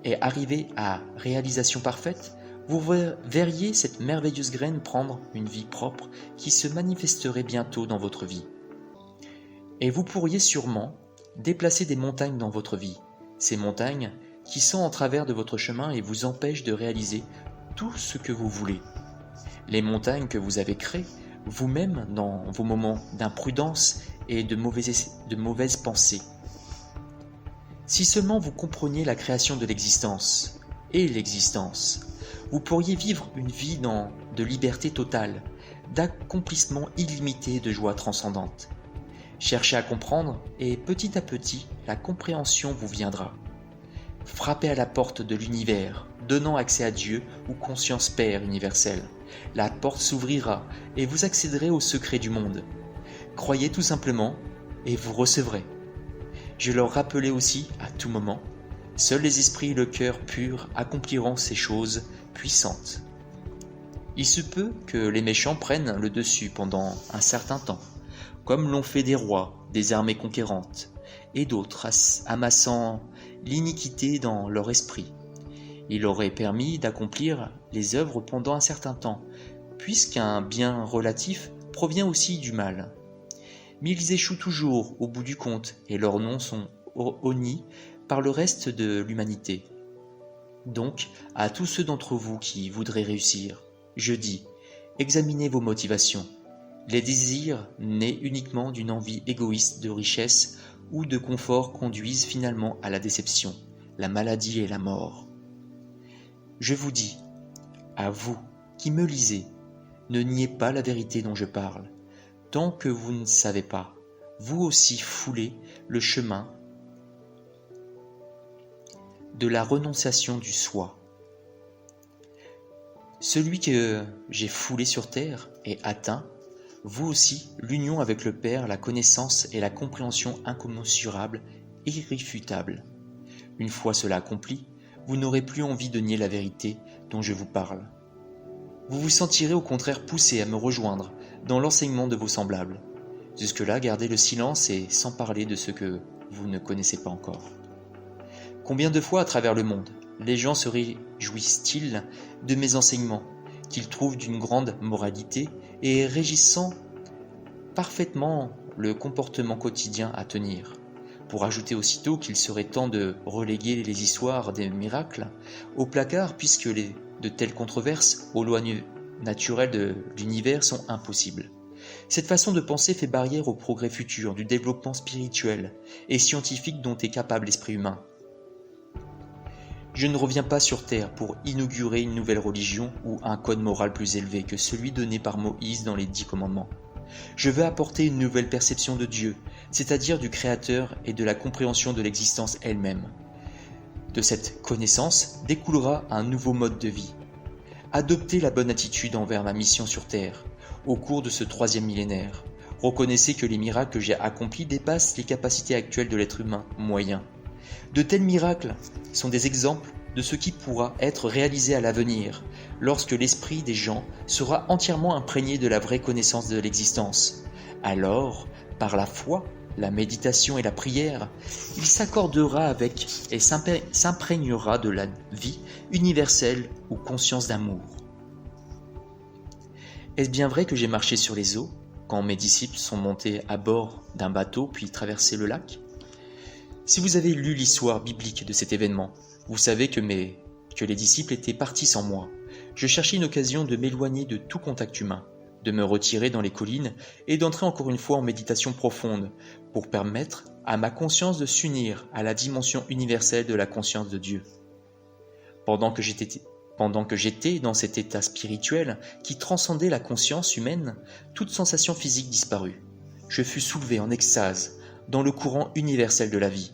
et arriver à réalisation parfaite, vous verriez cette merveilleuse graine prendre une vie propre qui se manifesterait bientôt dans votre vie. Et vous pourriez sûrement déplacer des montagnes dans votre vie, ces montagnes qui sont en travers de votre chemin et vous empêchent de réaliser tout ce que vous voulez. Les montagnes que vous avez créées vous-même dans vos moments d'imprudence et de mauvaises pensées. Si seulement vous compreniez la création de l'existence et l'existence, vous pourriez vivre une vie de liberté totale, d'accomplissement illimité et de joie transcendante. Cherchez à comprendre et petit à petit, la compréhension vous viendra. Frappez à la porte de l'univers, donnant accès à Dieu ou conscience Père universelle. La porte s'ouvrira et vous accéderez au secret du monde. Croyez tout simplement et vous recevrez. Je leur rappelais aussi à tout moment, seuls les esprits et le cœur pur accompliront ces choses puissantes. Il se peut que les méchants prennent le dessus pendant un certain temps, comme l'ont fait des rois, des armées conquérantes, et d'autres amassant l'iniquité dans leur esprit. Il aurait permis d'accomplir les œuvres pendant un certain temps, puisqu'un bien relatif provient aussi du mal. Mais ils échouent toujours au bout du compte, et leurs noms sont honnis par le reste de l'humanité. Donc, à tous ceux d'entre vous qui voudraient réussir, je dis, examinez vos motivations. Les désirs nés uniquement d'une envie égoïste de richesse ou de confort conduisent finalement à la déception, la maladie et la mort. Je vous dis, à vous qui me lisez, ne niez pas la vérité dont je parle. Tant que vous ne savez pas, vous aussi foulez le chemin de la renonciation du soi. Celui que j'ai foulé sur terre et atteint, vous aussi, l'union avec le Père, la connaissance et la compréhension incommensurables, irréfutables. Une fois cela accompli, vous n'aurez plus envie de nier la vérité dont je vous parle. Vous vous sentirez au contraire poussé à me rejoindre dans l'enseignement de vos semblables. Jusque-là, gardez le silence et sans parler de ce que vous ne connaissez pas encore. Combien de fois à travers le monde, les gens se réjouissent-ils de mes enseignements, qu'ils trouvent d'une grande moralité et régissant parfaitement le comportement quotidien à tenir, pour ajouter aussitôt qu'il serait temps de reléguer les histoires des miracles au placard puisque de telles controverses aux lois naturelles de l'univers sont impossibles. Cette façon de penser fait barrière au progrès futur du développement spirituel et scientifique dont est capable l'esprit humain. Je ne reviens pas sur Terre pour inaugurer une nouvelle religion ou un code moral plus élevé que celui donné par Moïse dans les 10 commandements. Je veux apporter une nouvelle perception de Dieu, c'est-à-dire du Créateur et de la compréhension de l'existence elle-même. De cette connaissance découlera un nouveau mode de vie. Adoptez la bonne attitude envers ma mission sur Terre, au cours de ce 3e millénaire. Reconnaissez que les miracles que j'ai accomplis dépassent les capacités actuelles de l'être humain moyen. De tels miracles sont des exemples de ce qui pourra être réalisé à l'avenir, lorsque l'esprit des gens sera entièrement imprégné de la vraie connaissance de l'existence. Alors, par la foi, la méditation et la prière, il s'accordera avec et s'imprégnera de la vie universelle ou conscience d'amour. Est-ce bien vrai que j'ai marché sur les eaux, quand mes disciples sont montés à bord d'un bateau puis traversé le lac ? Si vous avez lu l'histoire biblique de cet événement, vous savez que les disciples étaient partis sans moi. Je cherchais une occasion de m'éloigner de tout contact humain, de me retirer dans les collines et d'entrer encore une fois en méditation profonde pour permettre à ma conscience de s'unir à la dimension universelle de la conscience de Dieu. Pendant que j'étais dans cet état spirituel qui transcendait la conscience humaine, toute sensation physique disparut. Je fus soulevé en extase dans le courant universel de la vie.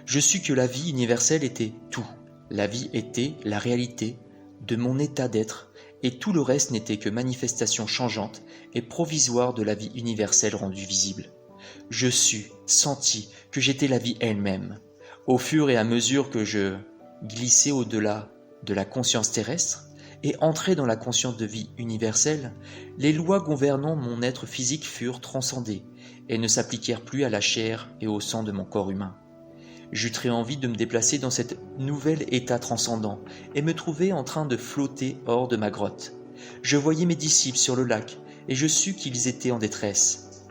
Je sus que la vie universelle était tout. La vie était la réalité de mon état d'être, et tout le reste n'était que manifestation changeante et provisoire de la vie universelle rendue visible. Je sus, sentis que j'étais la vie elle-même. Au fur et à mesure que je glissais au-delà de la conscience terrestre et entrais dans la conscience de vie universelle, les lois gouvernant mon être physique furent transcendées et ne s'appliquèrent plus à la chair et au sang de mon corps humain. J'eus très envie de me déplacer dans cet nouvel état transcendant et me trouvais en train de flotter hors de ma grotte. Je voyais mes disciples sur le lac et je sus qu'ils étaient en détresse.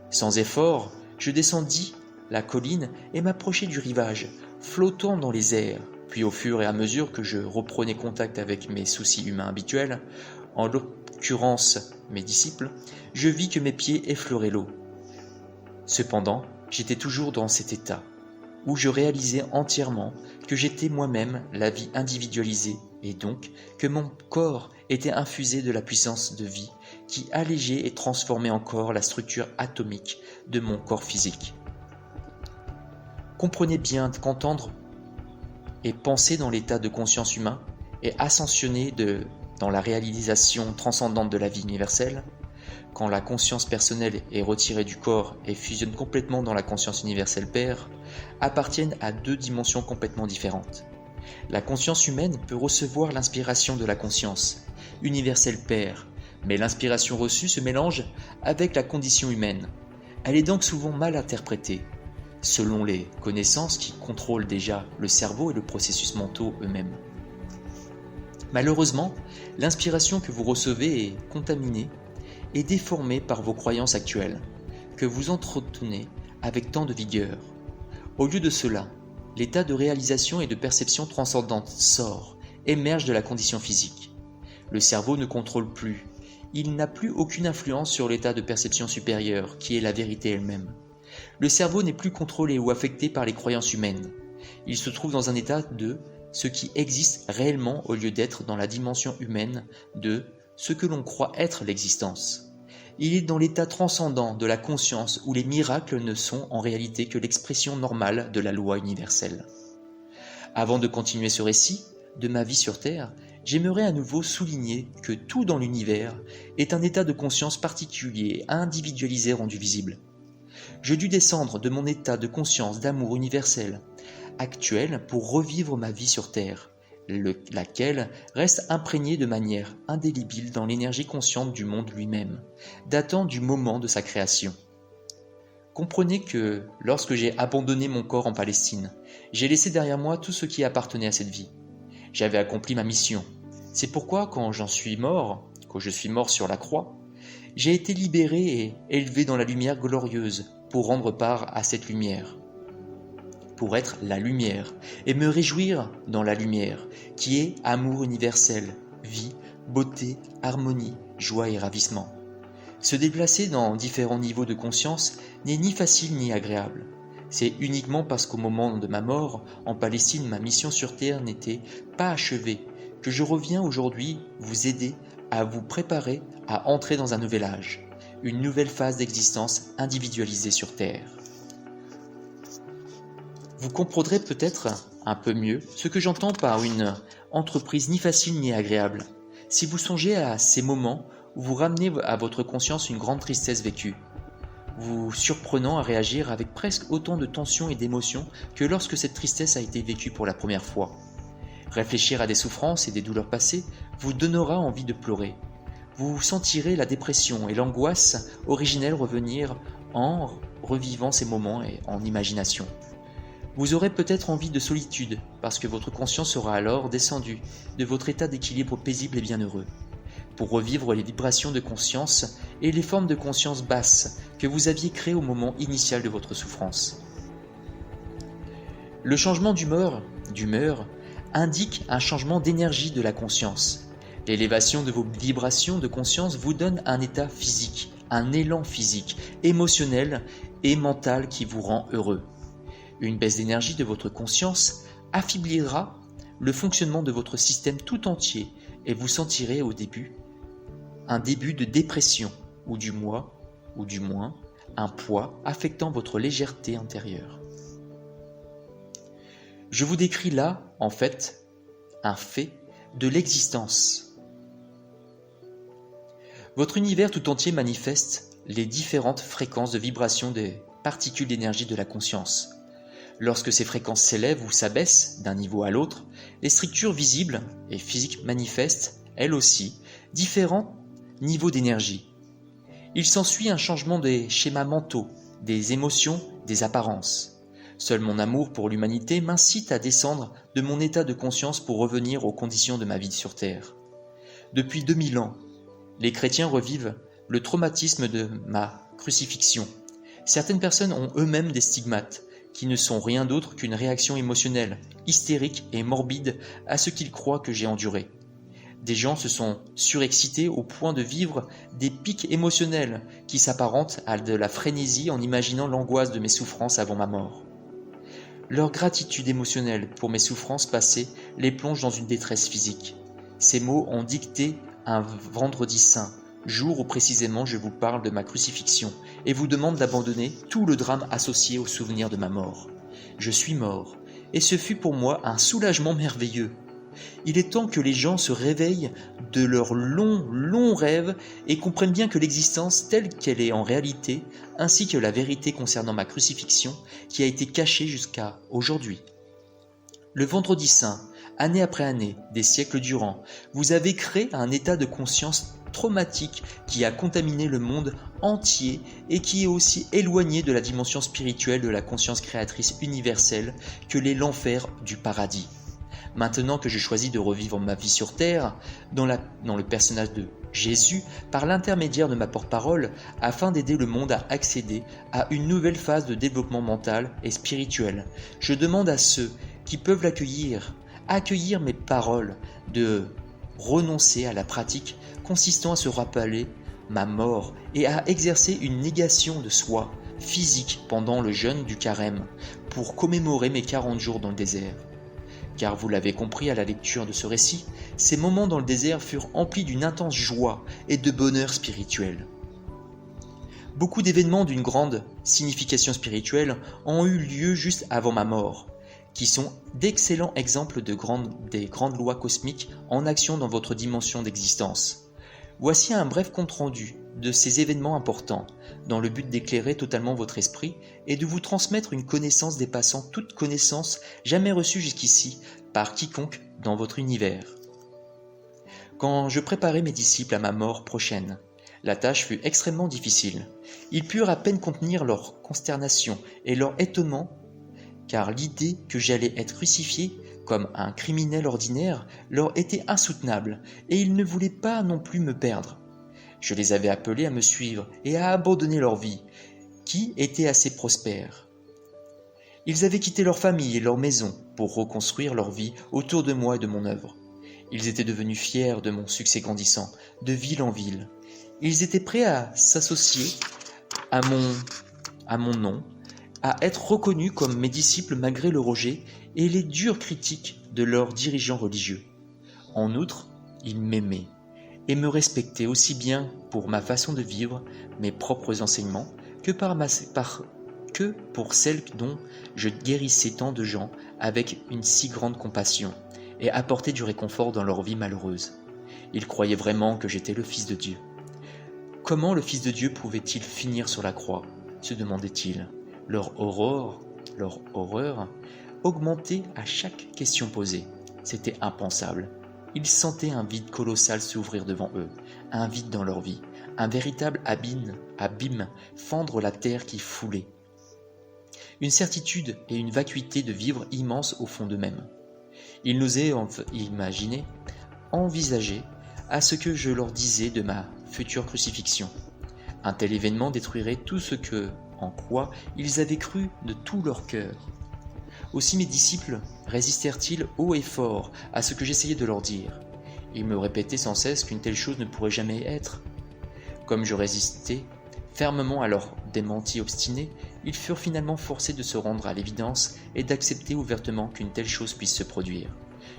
Sans effort, je descendis la colline et m'approchai du rivage, flottant dans les airs. Puis au fur et à mesure que je reprenais contact avec mes soucis humains habituels, en l'occurrence mes disciples, je vis que mes pieds effleuraient l'eau. Cependant, j'étais toujours dans cet état où je réalisais entièrement que j'étais moi-même la vie individualisée et donc que mon corps était infusé de la puissance de vie qui allégeait et transformait encore la structure atomique de mon corps physique. Comprenez bien qu'entendre et penser dans l'état de conscience humain et ascensionner dans la réalisation transcendante de la vie universelle, quand la conscience personnelle est retirée du corps et fusionne complètement dans la conscience universelle Père, appartiennent à deux dimensions complètement différentes. La conscience humaine peut recevoir l'inspiration de la conscience universelle Père, mais l'inspiration reçue se mélange avec la condition humaine. Elle est donc souvent mal interprétée, selon les connaissances qui contrôlent déjà le cerveau et le processus mentaux eux-mêmes. Malheureusement, l'inspiration que vous recevez est contaminée et déformée par vos croyances actuelles, que vous entretenez avec tant de vigueur. Au lieu de cela, l'état de réalisation et de perception transcendante sort, émerge de la condition physique. Le cerveau ne contrôle plus, il n'a plus aucune influence sur l'état de perception supérieur, qui est la vérité elle-même. Le cerveau n'est plus contrôlé ou affecté par les croyances humaines. Il se trouve dans un état de ce qui existe réellement au lieu d'être dans la dimension humaine de ce que l'on croit être l'existence. Il est dans l'état transcendant de la conscience où les miracles ne sont en réalité que l'expression normale de la loi universelle. Avant de continuer ce récit de ma vie sur Terre, j'aimerais à nouveau souligner que tout dans l'univers est un état de conscience particulier, individualisé, rendu visible. Je dus descendre de mon état de conscience d'amour universel actuel pour revivre ma vie sur Terre, laquelle reste imprégnée de manière indélébile dans l'énergie consciente du monde lui-même, datant du moment de sa création. Comprenez que, lorsque j'ai abandonné mon corps en Palestine, j'ai laissé derrière moi tout ce qui appartenait à cette vie. J'avais accompli ma mission. C'est pourquoi, quand je suis mort sur la croix, j'ai été libéré et élevé dans la lumière glorieuse pour rendre part à cette lumière, pour être la lumière et me réjouir dans la lumière, qui est amour universel, vie, beauté, harmonie, joie et ravissement. Se déplacer dans différents niveaux de conscience n'est ni facile ni agréable. C'est uniquement parce qu'au moment de ma mort, en Palestine, ma mission sur Terre n'était pas achevée, que je reviens aujourd'hui vous aider à vous préparer à entrer dans un nouvel âge, une nouvelle phase d'existence individualisée sur Terre. Vous comprendrez peut-être un peu mieux ce que j'entends par une entreprise ni facile ni agréable, si vous songez à ces moments où vous ramenez à votre conscience une grande tristesse vécue, vous surprenant à réagir avec presque autant de tension et d'émotion que lorsque cette tristesse a été vécue pour la première fois. Réfléchir à des souffrances et des douleurs passées vous donnera envie de pleurer. Vous sentirez la dépression et l'angoisse originelle revenir en revivant ces moments et en imagination. Vous aurez peut-être envie de solitude parce que votre conscience sera alors descendue de votre état d'équilibre paisible et bienheureux, pour revivre les vibrations de conscience et les formes de conscience basses que vous aviez créées au moment initial de votre souffrance. Le changement d'humeur indique un changement d'énergie de la conscience. L'élévation de vos vibrations de conscience vous donne un état physique, un élan physique, émotionnel et mental qui vous rend heureux. Une baisse d'énergie de votre conscience affaiblira le fonctionnement de votre système tout entier et vous sentirez au début un début de dépression ou du moins un poids affectant votre légèreté intérieure. Je vous décris là, en fait, un fait de l'existence. Votre univers tout entier manifeste les différentes fréquences de vibration des particules d'énergie de la conscience. Lorsque ces fréquences s'élèvent ou s'abaissent d'un niveau à l'autre, les structures visibles et physiques manifestent, elles aussi, différents niveaux d'énergie. Il s'ensuit un changement des schémas mentaux, des émotions, des apparences. Seul mon amour pour l'humanité m'incite à descendre de mon état de conscience pour revenir aux conditions de ma vie sur Terre. Depuis 2000 ans, les chrétiens revivent le traumatisme de ma crucifixion. Certaines personnes ont eux-mêmes des stigmates, qui ne sont rien d'autre qu'une réaction émotionnelle, hystérique et morbide à ce qu'ils croient que j'ai enduré. Des gens se sont surexcités au point de vivre des pics émotionnels qui s'apparentent à de la frénésie en imaginant l'angoisse de mes souffrances avant ma mort. Leur gratitude émotionnelle pour mes souffrances passées les plonge dans une détresse physique. Ces mots ont dicté un vendredi saint, jour où précisément je vous parle de ma crucifixion et vous demande d'abandonner tout le drame associé au souvenir de ma mort. Je suis mort, et ce fut pour moi un soulagement merveilleux. Il est temps que les gens se réveillent de leurs longs rêves et comprennent bien que l'existence telle qu'elle est en réalité, ainsi que la vérité concernant ma crucifixion, qui a été cachée jusqu'à aujourd'hui. Le vendredi saint, année après année, des siècles durant, vous avez créé un état de conscience traumatique qui a contaminé le monde entier et qui est aussi éloigné de la dimension spirituelle de la conscience créatrice universelle que l'est l'enfer du paradis. Maintenant que je choisis de revivre ma vie sur Terre, dans le personnage de Jésus, par l'intermédiaire de ma porte-parole, afin d'aider le monde à accéder à une nouvelle phase de développement mental et spirituel, je demande à ceux qui peuvent accueillir mes paroles, de renoncer à la pratique consistant à se rappeler ma mort et à exercer une négation de soi physique pendant le jeûne du carême pour commémorer mes 40 jours dans le désert. Car vous l'avez compris à la lecture de ce récit, ces moments dans le désert furent emplis d'une intense joie et de bonheur spirituel. Beaucoup d'événements d'une grande signification spirituelle ont eu lieu juste avant ma mort, qui sont d'excellents exemples des grandes lois cosmiques en action dans votre dimension d'existence. Voici un bref compte-rendu de ces événements importants, dans le but d'éclairer totalement votre esprit et de vous transmettre une connaissance dépassant toute connaissance jamais reçue jusqu'ici par quiconque dans votre univers. Quand je préparais mes disciples à ma mort prochaine, la tâche fut extrêmement difficile. Ils purent à peine contenir leur consternation et leur étonnement, car l'idée que j'allais être crucifié comme un criminel ordinaire leur était insoutenable, et ils ne voulaient pas non plus me perdre. Je les avais appelés à me suivre et à abandonner leur vie, qui était assez prospère. Ils avaient quitté leur famille et leur maison pour reconstruire leur vie autour de moi et de mon œuvre. Ils étaient devenus fiers de mon succès grandissant, de ville en ville. Ils étaient prêts à s'associer à mon nom, à être reconnus comme mes disciples malgré le rejet et les dures critiques de leurs dirigeants religieux. En outre, ils m'aimaient et me respectaient aussi bien pour ma façon de vivre mes propres enseignements que pour celle dont je guérissais tant de gens avec une si grande compassion et apportais du réconfort dans leur vie malheureuse. Ils croyaient vraiment que j'étais le Fils de Dieu. Comment le Fils de Dieu pouvait-il finir sur la croix ? Se demandait-il. Leur horreur augmentait à chaque question posée. C'était impensable. Ils sentaient un vide colossal s'ouvrir devant eux, un vide dans leur vie, un véritable abîme fendre la terre qui foulait. Une certitude et une vacuité de vivre immense au fond d'eux-mêmes. Ils n'osaient envisager à ce que je leur disais de ma future crucifixion. Un tel événement détruirait tout ce en quoi ils avaient cru de tout leur cœur. Aussi mes disciples résistèrent-ils haut et fort à ce que j'essayais de leur dire. Ils me répétaient sans cesse qu'une telle chose ne pourrait jamais être. Comme je résistais fermement à leurs démentis obstinés, ils furent finalement forcés de se rendre à l'évidence et d'accepter ouvertement qu'une telle chose puisse se produire.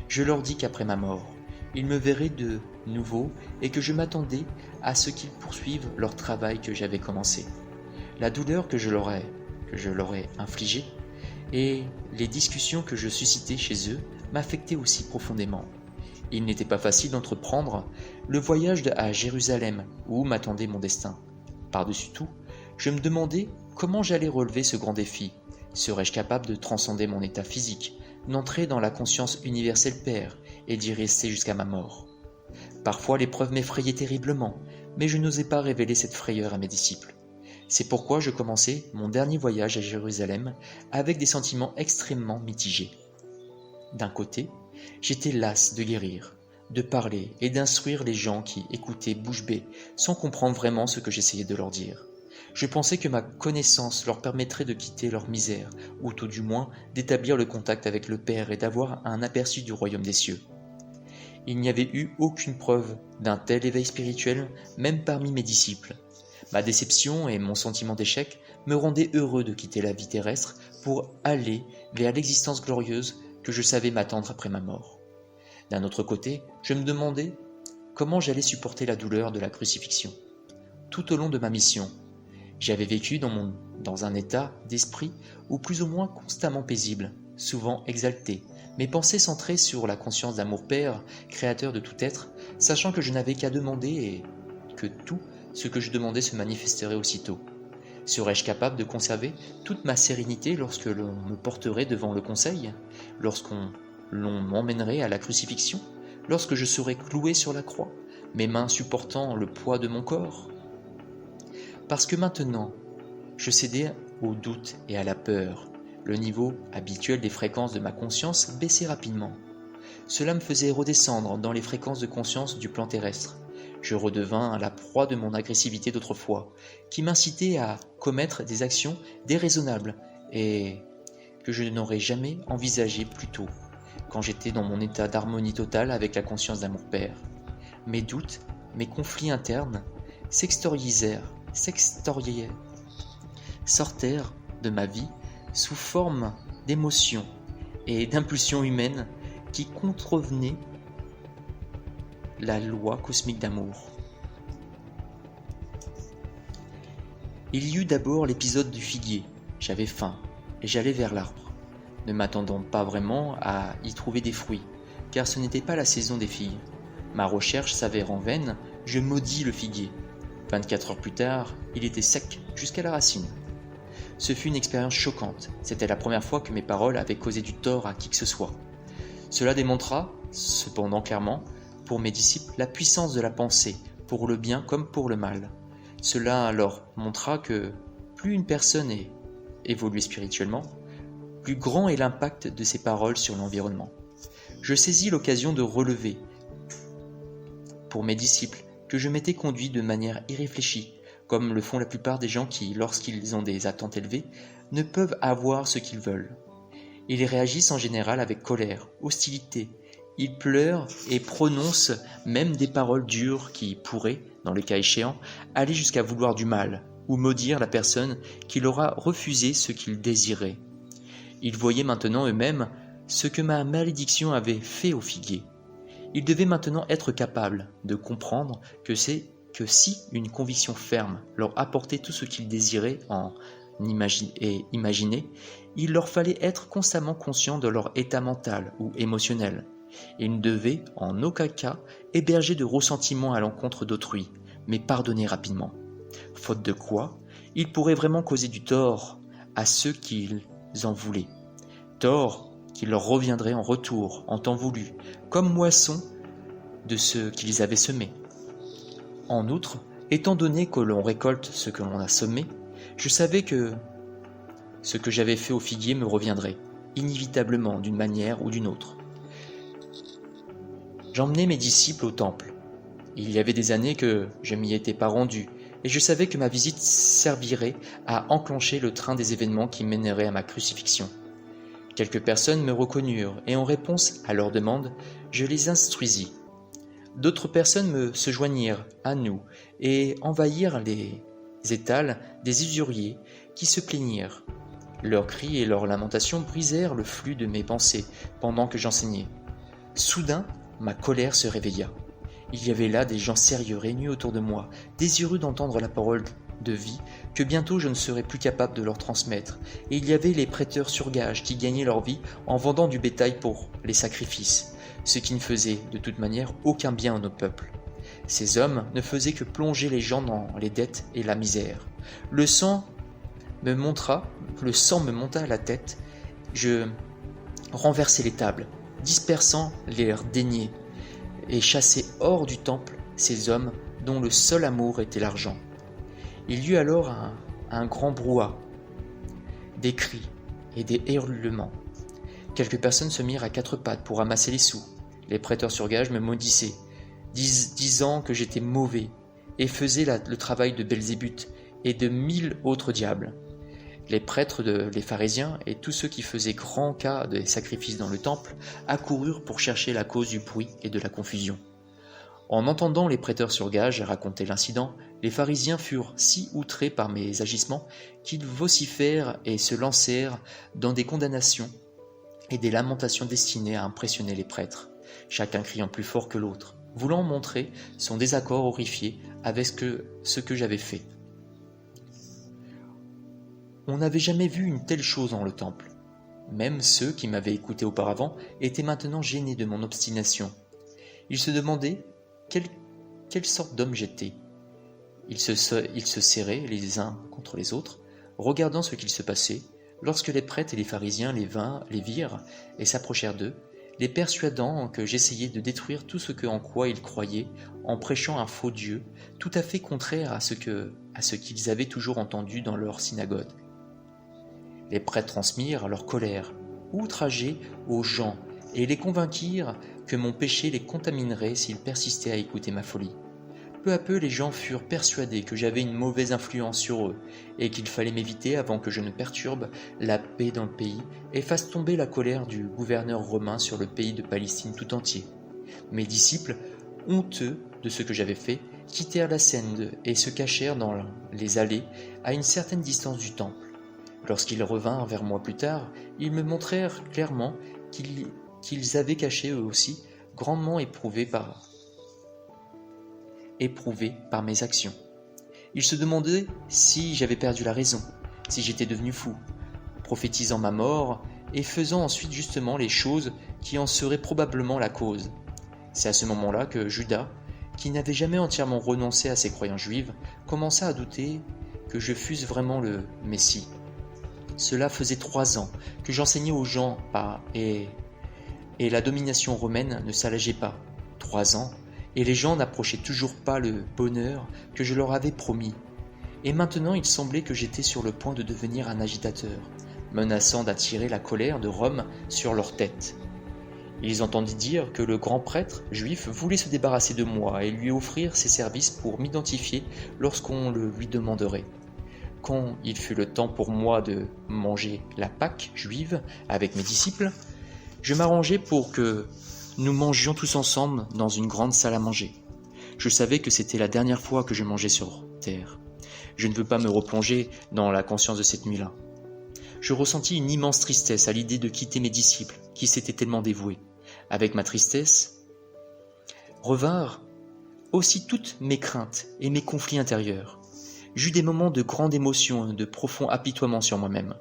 Je leur dis qu'après ma mort, ils me verraient de nouveau et que je m'attendais à ce qu'ils poursuivent leur travail que j'avais commencé. La douleur que je leur ai infligée et les discussions que je suscitais chez eux m'affectaient aussi profondément. Il n'était pas facile d'entreprendre le voyage à Jérusalem où m'attendait mon destin. Par-dessus tout, je me demandais comment j'allais relever ce grand défi. Serais-je capable de transcender mon état physique, d'entrer dans la conscience universelle Père et d'y rester jusqu'à ma mort? Parfois l'épreuve m'effrayait terriblement, mais je n'osais pas révéler cette frayeur à mes disciples. C'est pourquoi je commençais mon dernier voyage à Jérusalem avec des sentiments extrêmement mitigés. D'un côté, j'étais las de guérir, de parler et d'instruire les gens qui écoutaient bouche bée sans comprendre vraiment ce que j'essayais de leur dire. Je pensais que ma connaissance leur permettrait de quitter leur misère, ou tout du moins d'établir le contact avec le Père et d'avoir un aperçu du royaume des cieux. Il n'y avait eu aucune preuve d'un tel éveil spirituel, même parmi mes disciples. Ma déception et mon sentiment d'échec me rendaient heureux de quitter la vie terrestre pour aller vers l'existence glorieuse que je savais m'attendre après ma mort. D'un autre côté, je me demandais comment j'allais supporter la douleur de la crucifixion. Tout au long de ma mission, j'avais vécu dans un état d'esprit ou plus ou moins constamment paisible, souvent exalté, mes pensées centrées sur la conscience d'amour Père, créateur de tout être, sachant que je n'avais qu'à demander et que tout ce que je demandais se manifesterait aussitôt. Serais-je capable de conserver toute ma sérénité lorsque l'on me porterait devant le conseil, l'on m'emmènerait à la crucifixion, lorsque je serais cloué sur la croix, mes mains supportant le poids de mon corps? Parce que maintenant, je cédais au doute et à la peur. Le niveau habituel des fréquences de ma conscience baissait rapidement. Cela me faisait redescendre dans les fréquences de conscience du plan terrestre. Je redevins la proie de mon agressivité d'autrefois, qui m'incitait à commettre des actions déraisonnables et que je n'aurais jamais envisagées plus tôt, quand j'étais dans mon état d'harmonie totale avec la conscience d'amour Père. Mes doutes, mes conflits internes sortèrent de ma vie sous forme d'émotions et d'impulsions humaines qui contrevenaient la loi cosmique d'amour. Il y eut d'abord l'épisode du figuier. J'avais faim et j'allais vers l'arbre, ne m'attendant pas vraiment à y trouver des fruits, car ce n'était pas la saison des figues. Ma recherche s'avérant vaine, je maudis le figuier. 24 heures plus tard, il était sec jusqu'à la racine. Ce fut une expérience choquante. C'était la première fois que mes paroles avaient causé du tort à qui que ce soit. Cela démontra, cependant clairement, pour mes disciples, la puissance de la pensée, pour le bien comme pour le mal. Cela leur montra que plus une personne est évoluée spirituellement, plus grand est l'impact de ses paroles sur l'environnement. Je saisis l'occasion de relever, pour mes disciples, que je m'étais conduit de manière irréfléchie, comme le font la plupart des gens qui, lorsqu'ils ont des attentes élevées, ne peuvent avoir ce qu'ils veulent. Ils réagissent en général avec colère, hostilité. Ils pleurent et prononcent même des paroles dures qui pourraient, dans le cas échéant, aller jusqu'à vouloir du mal ou maudire la personne qui leur a refusé ce qu'ils désiraient. Ils voyaient maintenant eux-mêmes ce que ma malédiction avait fait au figuier. Ils devaient maintenant être capables de comprendre que si une conviction ferme leur apportait tout ce qu'ils désiraient et imaginaient, il leur fallait être constamment conscients de leur état mental ou émotionnel. Ils ne devaient en aucun cas héberger de ressentiments à l'encontre d'autrui, mais pardonner rapidement. Faute de quoi, ils pourraient vraiment causer du tort à ceux qu'ils en voulaient. Tort qui leur reviendrait en retour, en temps voulu, comme moisson de ce qu'ils avaient semé. En outre, étant donné que l'on récolte ce que l'on a semé, je savais que ce que j'avais fait au figuier me reviendrait, inévitablement d'une manière ou d'une autre. J'emmenais mes disciples au temple. Il y avait des années que je m'y étais pas rendu, et je savais que ma visite servirait à enclencher le train des événements qui mèneraient à ma crucifixion. Quelques personnes me reconnurent, et en réponse à leurs demandes, je les instruisis. D'autres personnes se joignirent à nous et envahirent les étals des usuriers qui se plaignirent. Leurs cris et leurs lamentations brisèrent le flux de mes pensées pendant que j'enseignais. Soudain, ma colère se réveilla. Il y avait là des gens sérieux réunis autour de moi, désireux d'entendre la parole de vie que bientôt je ne serais plus capable de leur transmettre, et il y avait les prêteurs sur gage qui gagnaient leur vie en vendant du bétail pour les sacrifices, ce qui ne faisait de toute manière aucun bien à nos peuples. Ces hommes ne faisaient que plonger les gens dans les dettes et la misère. Le sang me monta à la tête, je renversai les tables, dispersant les deniers, et chassai hors du temple ces hommes dont le seul amour était l'argent. Il y eut alors un grand brouhaha, des cris et des hurlements. Quelques personnes se mirent à quatre pattes pour ramasser les sous. Les prêteurs sur gage me maudissaient, disant que j'étais mauvais et faisais le travail de Belzébuth et de 1000 autres diables. Les prêtres, les pharisiens et tous ceux qui faisaient grand cas des sacrifices dans le temple accoururent pour chercher la cause du bruit et de la confusion. En entendant les prêteurs sur gage raconter l'incident, les pharisiens furent si outrés par mes agissements qu'ils vocifèrent et se lancèrent dans des condamnations et des lamentations destinées à impressionner les prêtres, chacun criant plus fort que l'autre, voulant montrer son désaccord horrifié avec ce que j'avais fait. On n'avait jamais vu une telle chose dans le temple. Même ceux qui m'avaient écouté auparavant étaient maintenant gênés de mon obstination. Ils se demandaient quelle sorte d'homme j'étais. Ils se serraient les uns contre les autres, regardant ce qu'il se passait, lorsque les prêtres et les pharisiens les virent et s'approchèrent d'eux, les persuadant que j'essayais de détruire tout ce en quoi ils croyaient, en prêchant un faux Dieu, tout à fait contraire à ce qu'ils avaient toujours entendu dans leur synagogue. Les prêtres transmirent leur colère, outragés aux gens, et les convainquirent que mon péché les contaminerait s'ils persistaient à écouter ma folie. Peu à peu, les gens furent persuadés que j'avais une mauvaise influence sur eux, et qu'il fallait m'éviter avant que je ne perturbe la paix dans le pays et fasse tomber la colère du gouverneur romain sur le pays de Palestine tout entier. Mes disciples, honteux de ce que j'avais fait, quittèrent la scène et se cachèrent dans les allées à une certaine distance du temple. Lorsqu'ils revinrent vers moi plus tard, ils me montrèrent clairement qu'ils avaient caché eux aussi, grandement éprouvés par mes actions. Ils se demandaient si j'avais perdu la raison, si j'étais devenu fou, prophétisant ma mort et faisant ensuite justement les choses qui en seraient probablement la cause. C'est à ce moment-là que Judas, qui n'avait jamais entièrement renoncé à ses croyances juives, commença à douter que je fusse vraiment le Messie. Cela faisait 3 ans que j'enseignais aux gens et la domination romaine ne s'allégeait pas. 3 ans, et les gens n'approchaient toujours pas le bonheur que je leur avais promis. Et maintenant il semblait que j'étais sur le point de devenir un agitateur, menaçant d'attirer la colère de Rome sur leur tête. Ils entendirent dire que le grand prêtre juif voulait se débarrasser de moi et lui offrir ses services pour m'identifier lorsqu'on le lui demanderait. Quand il fut le temps pour moi de manger la Pâque juive avec mes disciples, je m'arrangeai pour que nous mangions tous ensemble dans une grande salle à manger. Je savais que c'était la dernière fois que je mangeais sur terre. Je ne veux pas me replonger dans la conscience de cette nuit-là. Je ressentis une immense tristesse à l'idée de quitter mes disciples, qui s'étaient tellement dévoués. Avec ma tristesse, revinrent aussi toutes mes craintes et mes conflits intérieurs. J'eus des moments de grande émotion et de profond apitoiement sur moi-même.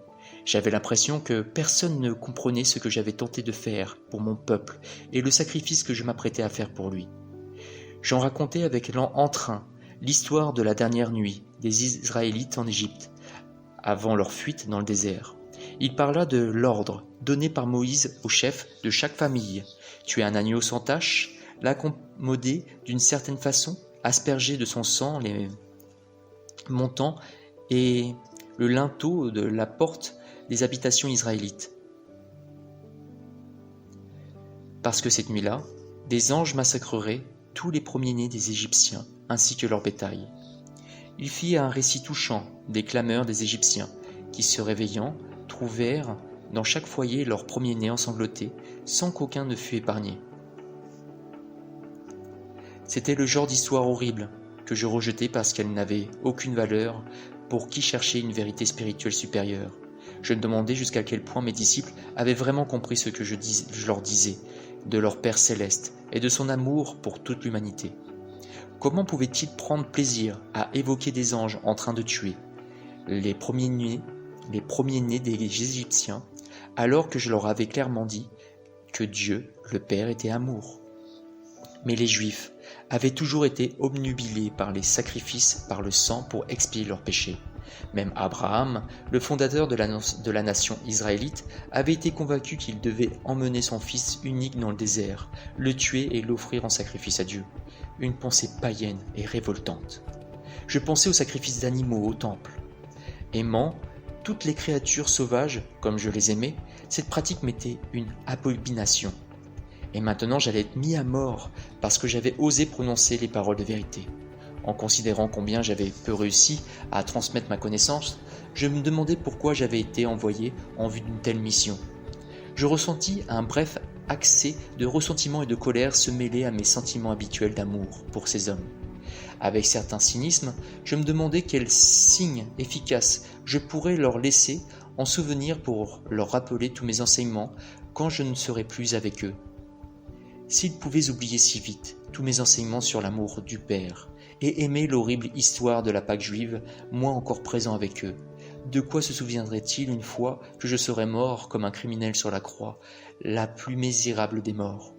J'avais l'impression que personne ne comprenait ce que j'avais tenté de faire pour mon peuple et le sacrifice que je m'apprêtais à faire pour lui. J'en racontais avec entrain l'histoire de la dernière nuit des Israélites en Égypte, avant leur fuite dans le désert. Il parla de l'ordre donné par Moïse au chef de chaque famille, tuer un agneau sans tache, l'accommoder d'une certaine façon, asperger de son sang les montants et le linteau de la porte des habitations israélites. Parce que cette nuit-là, des anges massacreraient tous les premiers-nés des Égyptiens, ainsi que leur bétail. Il fit un récit touchant des clameurs des Égyptiens, qui se réveillant, trouvèrent dans chaque foyer leur premier-né ensanglanté, sans qu'aucun ne fût épargné. C'était le genre d'histoire horrible que je rejetais parce qu'elle n'avait aucune valeur pour qui cherchait une vérité spirituelle supérieure. Je me demandais jusqu'à quel point mes disciples avaient vraiment compris ce que je leur disais de leur Père céleste et de son amour pour toute l'humanité. Comment pouvait-il prendre plaisir à évoquer des anges en train de tuer les premiers-nés des Égyptiens, alors que je leur avais clairement dit que Dieu, le Père, était amour? Mais les Juifs avaient toujours été obnubilés par les sacrifices, par le sang pour expier leurs péchés. Même Abraham, le fondateur de la nation israélite, avait été convaincu qu'il devait emmener son fils unique dans le désert, le tuer et l'offrir en sacrifice à Dieu. Une pensée païenne et révoltante. Je pensais aux sacrifices d'animaux au temple. Aimant toutes les créatures sauvages comme je les aimais, cette pratique m'était une abomination. Et maintenant j'allais être mis à mort parce que j'avais osé prononcer les paroles de vérité. En considérant combien j'avais peu réussi à transmettre ma connaissance, je me demandais pourquoi j'avais été envoyé en vue d'une telle mission. Je ressentis un bref accès de ressentiment et de colère se mêler à mes sentiments habituels d'amour pour ces hommes. Avec certain cynisme, je me demandais quel signe efficace je pourrais leur laisser en souvenir pour leur rappeler tous mes enseignements quand je ne serai plus avec eux. S'ils pouvaient oublier si vite tous mes enseignements sur l'amour du Père et aimer l'horrible histoire de la Pâque juive, moi encore présent avec eux, de quoi se souviendraient-ils une fois que je serais mort comme un criminel sur la croix, la plus misérable des morts?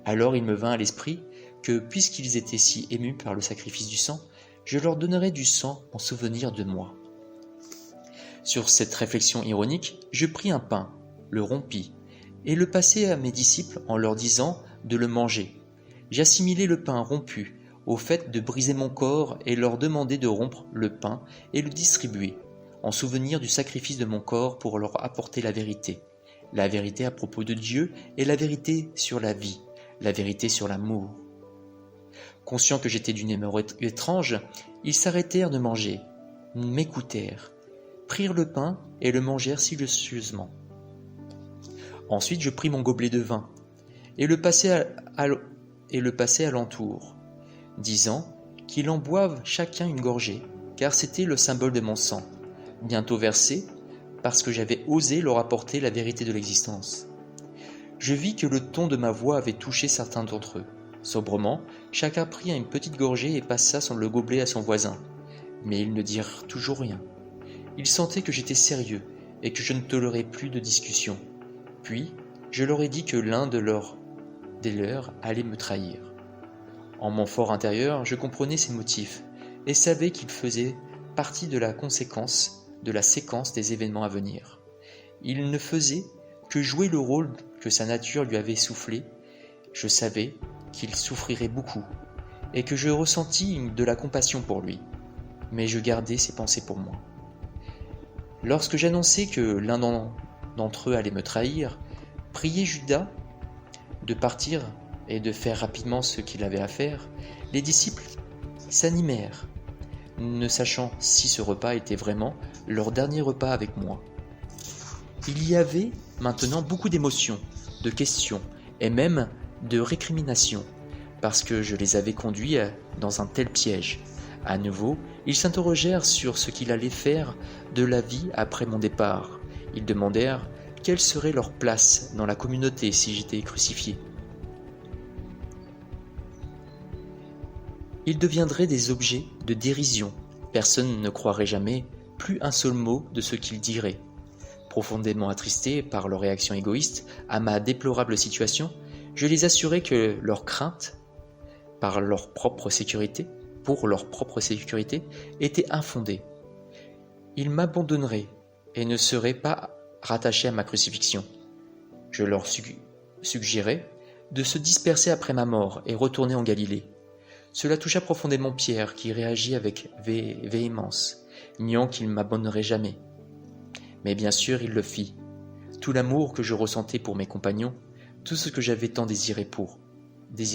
Alors il me vint à l'esprit que, puisqu'ils étaient si émus par le sacrifice du sang, je leur donnerais du sang en souvenir de moi. Sur cette réflexion ironique, je pris un pain, le rompis, et le passai à mes disciples en leur disant de le manger. J'assimilai le pain rompu au fait de briser mon corps et leur demandai de rompre le pain et le distribuer, en souvenir du sacrifice de mon corps pour leur apporter la vérité à propos de Dieu et la vérité sur la vie, la vérité sur l'amour. Conscients que j'étais d'une humeur étrange, ils s'arrêtèrent de manger, m'écoutèrent, prirent le pain et le mangèrent silencieusement. Ensuite je pris mon gobelet de vin et le passai à l'entour, disant qu'ils en boivent chacun une gorgée, car c'était le symbole de mon sang, bientôt versé, parce que j'avais osé leur apporter la vérité de l'existence. Je vis que le ton de ma voix avait touché certains d'entre eux. Sobrement, chacun prit une petite gorgée et passa le gobelet à son voisin, mais ils ne dirent toujours rien. Ils sentaient que j'étais sérieux et que je ne tolérais plus de discussion. Puis, je leur ai dit que l'un des leurs allait me trahir. En mon fort intérieur, je comprenais ses motifs et savais qu'il faisait partie de la séquence des événements à venir. Il ne faisait que jouer le rôle que sa nature lui avait soufflé. Je savais qu'il souffrirait beaucoup et que je ressentis de la compassion pour lui, mais je gardais ses pensées pour moi. Lorsque j'annonçai que l'un d'entre eux allait me trahir, priai Judas de partir et de faire rapidement ce qu'il avait à faire, les disciples s'animèrent, ne sachant si ce repas était vraiment leur dernier repas avec moi. Il y avait maintenant beaucoup d'émotions, de questions et même de récriminations, parce que je les avais conduits dans un tel piège. À nouveau, ils s'interrogèrent sur ce qu'il allait faire de la vie après mon départ. Ils demandèrent quelle serait leur place dans la communauté si j'étais crucifié. Ils deviendraient des objets de dérision. Personne ne croirait jamais plus un seul mot de ce qu'ils diraient. Profondément attristé par leur réaction égoïste à ma déplorable situation, je les assurais que leur crainte pour leur propre sécurité, était infondée. Ils m'abandonneraient et ne seraient pas rattachés à ma crucifixion. Je leur suggérais de se disperser après ma mort et retourner en Galilée. Cela toucha profondément Pierre, qui réagit avec véhémence, niant qu'il ne m'abandonnerait jamais. Mais bien sûr, il le fit. Tout l'amour que je ressentais pour mes compagnons, tout ce que j'avais tant désiré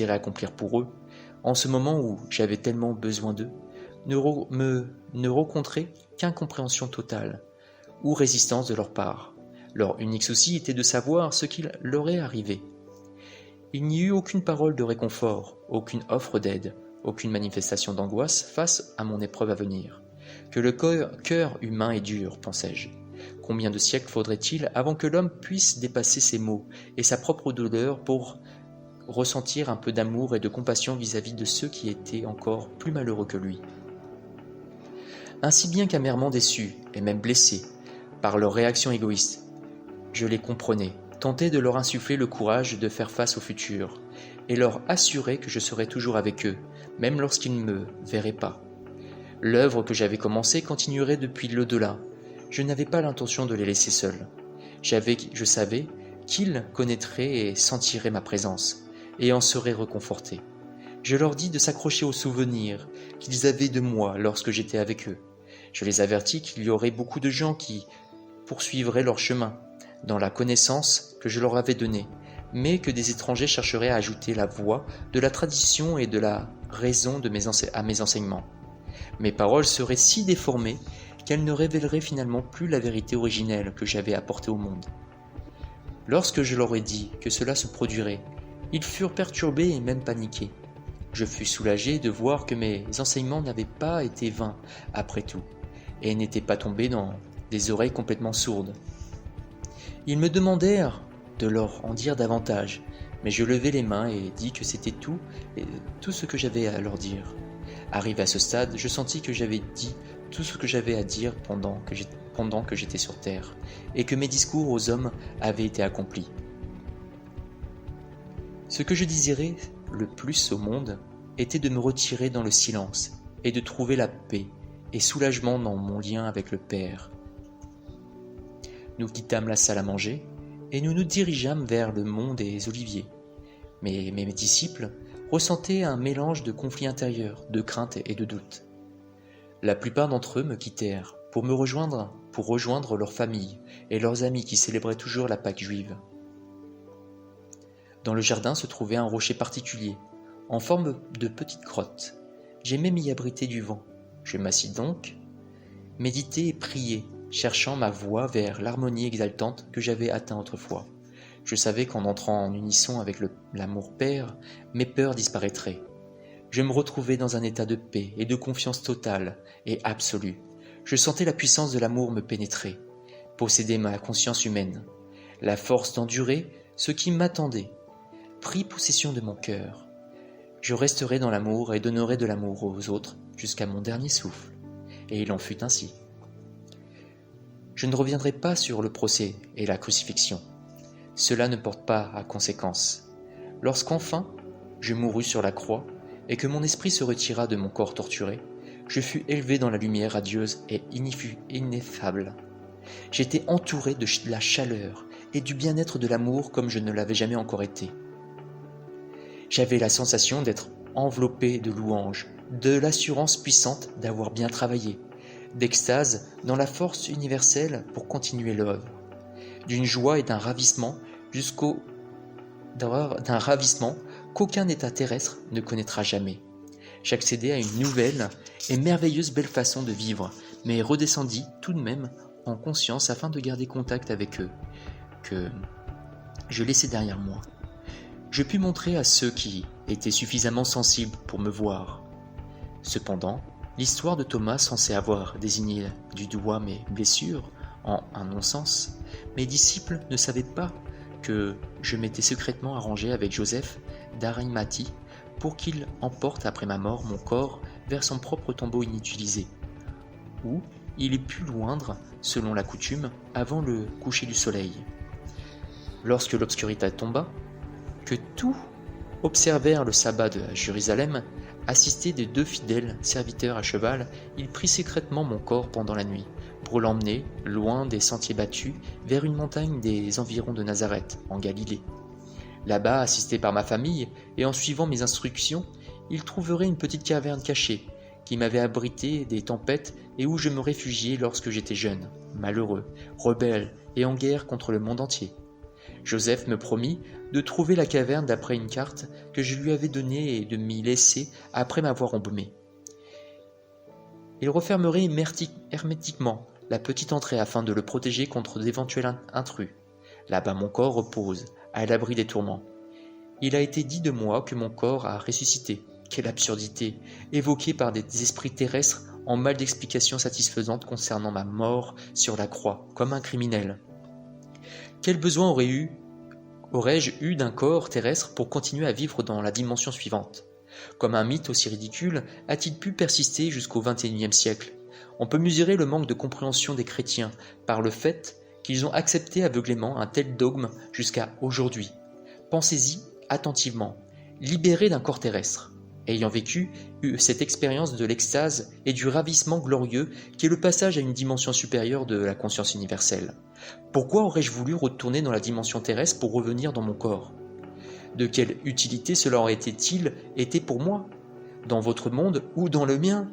accomplir pour eux, en ce moment où j'avais tellement besoin d'eux, ne rencontrait qu'incompréhension totale, ou résistance de leur part. Leur unique souci était de savoir ce qu'il leur est arrivé. Il n'y eut aucune parole de réconfort, aucune offre d'aide, aucune manifestation d'angoisse face à mon épreuve à venir. Que le cœur humain est dur, pensais-je. Combien de siècles faudrait-il avant que l'homme puisse dépasser ses maux et sa propre douleur pour ressentir un peu d'amour et de compassion vis-à-vis de ceux qui étaient encore plus malheureux que lui. Ainsi bien qu'amèrement déçu et même blessé par leur réaction égoïste, je les comprenais, tentais de leur insuffler le courage de faire face au futur et leur assurer que je serais toujours avec eux, même lorsqu'ils ne me verraient pas. L'œuvre que j'avais commencée continuerait depuis l'au-delà. Je n'avais pas l'intention de les laisser seuls. Je savais qu'ils connaîtraient et sentiraient ma présence, et en seraient réconfortés. Je leur dis de s'accrocher aux souvenirs qu'ils avaient de moi lorsque j'étais avec eux. Je les avertis qu'il y aurait beaucoup de gens qui poursuivraient leur chemin, dans la connaissance que je leur avais donnée, mais que des étrangers chercheraient à ajouter la voix de la tradition et de la raison à mes enseignements. Mes paroles seraient si déformées qu'elles ne révéleraient finalement plus la vérité originelle que j'avais apportée au monde. Lorsque je leur ai dit que cela se produirait, ils furent perturbés et même paniqués. Je fus soulagé de voir que mes enseignements n'avaient pas été vains après tout, et n'étaient pas tombés dans des oreilles complètement sourdes. Ils me demandèrent de leur en dire davantage, mais je levai les mains et dis que c'était tout ce que j'avais à leur dire. Arrivé à ce stade, je sentis que j'avais dit tout ce que j'avais à dire pendant que j'étais sur terre, et que mes discours aux hommes avaient été accomplis. Ce que je désirais le plus au monde était de me retirer dans le silence et de trouver la paix et soulagement dans mon lien avec le Père. Nous quittâmes la salle à manger et nous nous dirigeâmes vers le mont des Oliviers. Mais mes disciples ressentaient un mélange de conflits intérieurs, de crainte et de doute. La plupart d'entre eux me quittèrent pour rejoindre leurs familles et leurs amis qui célébraient toujours la Pâque juive. Dans le jardin se trouvait un rocher particulier, en forme de petite grotte. J'aimais m'y abriter du vent. Je m'assis donc, méditer et prier, cherchant ma voie vers l'harmonie exaltante que j'avais atteint autrefois. Je savais qu'en entrant en unisson avec l'amour Père, mes peurs disparaîtraient. Je me retrouvais dans un état de paix et de confiance totale et absolue. Je sentais la puissance de l'amour me pénétrer, posséder ma conscience humaine. La force d'endurer ce qui m'attendait prit possession de mon cœur. Je resterai dans l'amour et donnerai de l'amour aux autres jusqu'à mon dernier souffle. Et il en fut ainsi. Je ne reviendrai pas sur le procès et la crucifixion. Cela ne porte pas à conséquence. Lorsqu'enfin je mourus sur la croix et que mon esprit se retira de mon corps torturé, je fus élevé dans la lumière radieuse et ineffable. J'étais entouré de la chaleur et du bien-être de l'amour comme je ne l'avais jamais encore été. J'avais la sensation d'être enveloppé de louanges, de l'assurance puissante d'avoir bien travaillé, d'extase dans la force universelle pour continuer l'œuvre, d'une joie et d'un ravissement qu'aucun état terrestre ne connaîtra jamais. J'accédais à une nouvelle et merveilleuse belle façon de vivre, mais redescendis tout de même en conscience afin de garder contact avec eux, que je laissais derrière moi. Je pus montrer à ceux qui étaient suffisamment sensibles pour me voir. Cependant, l'histoire de Thomas censée avoir désigné du doigt mes blessures en un non-sens, mes disciples ne savaient pas que je m'étais secrètement arrangé avec Joseph d'Arimathie pour qu'il emporte après ma mort mon corps vers son propre tombeau inutilisé, où il ait pu l'oindre, selon la coutume, avant le coucher du soleil. Lorsque l'obscurité tomba, que tous observèrent le sabbat de Jérusalem, assisté des 2 fidèles serviteurs à cheval, il prit secrètement mon corps pendant la nuit, pour l'emmener, loin des sentiers battus, vers une montagne des environs de Nazareth, en Galilée. Là-bas, assisté par ma famille, et en suivant mes instructions, il trouverait une petite caverne cachée, qui m'avait abrité des tempêtes et où je me réfugiais lorsque j'étais jeune, malheureux, rebelle et en guerre contre le monde entier. Joseph me promit de trouver la caverne d'après une carte que je lui avais donnée et de m'y laisser après m'avoir embaumé. Il refermerait hermétiquement la petite entrée afin de le protéger contre d'éventuels intrus. Là-bas mon corps repose, à l'abri des tourments. Il a été dit de moi que mon corps a ressuscité. Quelle absurdité, évoquée par des esprits terrestres en mal d'explications satisfaisantes concernant ma mort sur la croix, comme un criminel. Quel besoin aurais-je eu d'un corps terrestre pour continuer à vivre dans la dimension suivante? Comme un mythe aussi ridicule a-t-il pu persister jusqu'au XXIe siècle? On peut mesurer le manque de compréhension des chrétiens par le fait qu'ils ont accepté aveuglément un tel dogme jusqu'à aujourd'hui. Pensez-y attentivement. Libéré d'un corps terrestre, ayant vécu cette expérience de l'extase et du ravissement glorieux qui est le passage à une dimension supérieure de la conscience universelle. Pourquoi aurais-je voulu retourner dans la dimension terrestre pour revenir dans mon corps? De quelle utilité cela aurait-il été pour moi, dans votre monde ou dans le mien,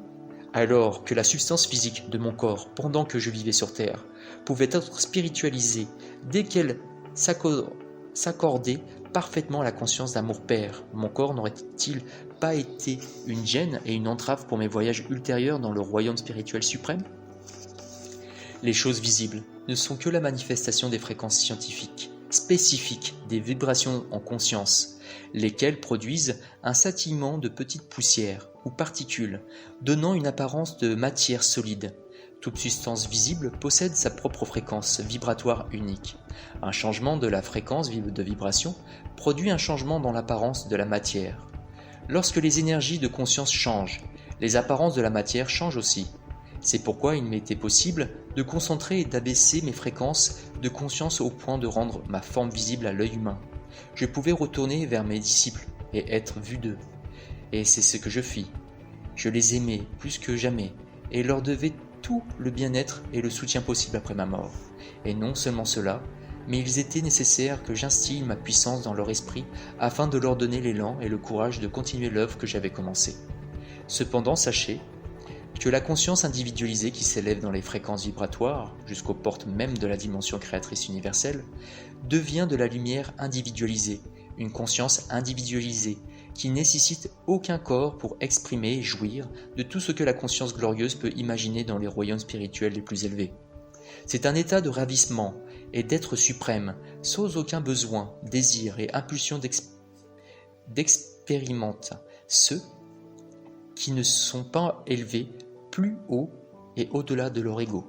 alors que la substance physique de mon corps, pendant que je vivais sur Terre, pouvait être spiritualisée dès qu'elle s'accordait parfaitement à la conscience d'amour père? Mon corps n'aurait-il pas été une gêne et une entrave pour mes voyages ultérieurs dans le royaume spirituel suprême? Les choses visibles ne sont que la manifestation des fréquences scientifiques, spécifiques des vibrations en conscience, lesquelles produisent un scintillement de petites poussières ou particules, donnant une apparence de matière solide. Toute substance visible possède sa propre fréquence vibratoire unique. Un changement de la fréquence de vibration produit un changement dans l'apparence de la matière. Lorsque les énergies de conscience changent, les apparences de la matière changent aussi. C'est pourquoi il m'était possible de concentrer et d'abaisser mes fréquences de conscience au point de rendre ma forme visible à l'œil humain. Je pouvais retourner vers mes disciples et être vu d'eux. Et c'est ce que je fis. Je les aimais plus que jamais et leur devais tout le bien-être et le soutien possible après ma mort. Et non seulement cela, mais il était nécessaire que j'instille ma puissance dans leur esprit afin de leur donner l'élan et le courage de continuer l'œuvre que j'avais commencée. Cependant, sachez que la conscience individualisée qui s'élève dans les fréquences vibratoires, jusqu'aux portes même de la dimension créatrice universelle, devient de la lumière individualisée, une conscience individualisée, qui nécessite aucun corps pour exprimer et jouir de tout ce que la conscience glorieuse peut imaginer dans les royaumes spirituels les plus élevés. C'est un état de ravissement et d'être suprême, sans aucun besoin, désir et impulsion d'expérimenter ceux qui ne sont pas élevés plus haut et au-delà de leur ego.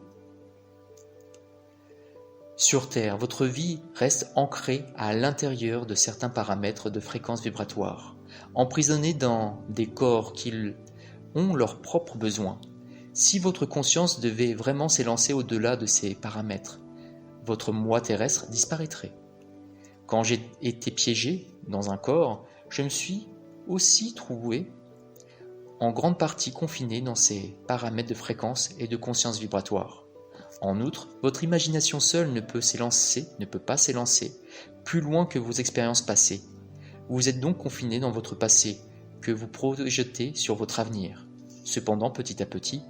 Sur Terre, votre vie reste ancrée à l'intérieur de certains paramètres de fréquence vibratoire, emprisonnés dans des corps qui ont leurs propres besoins. Si votre conscience devait vraiment s'élancer au-delà de ces paramètres, votre moi terrestre disparaîtrait. Quand j'ai été piégé dans un corps, je me suis aussi trouvé en grande partie confiné dans ces paramètres de fréquence et de conscience vibratoire. En outre, votre imagination seule ne peut pas s'élancer plus loin que vos expériences passées. Vous êtes donc confiné dans votre passé, que vous projetez sur votre avenir. Cependant, petit à petit,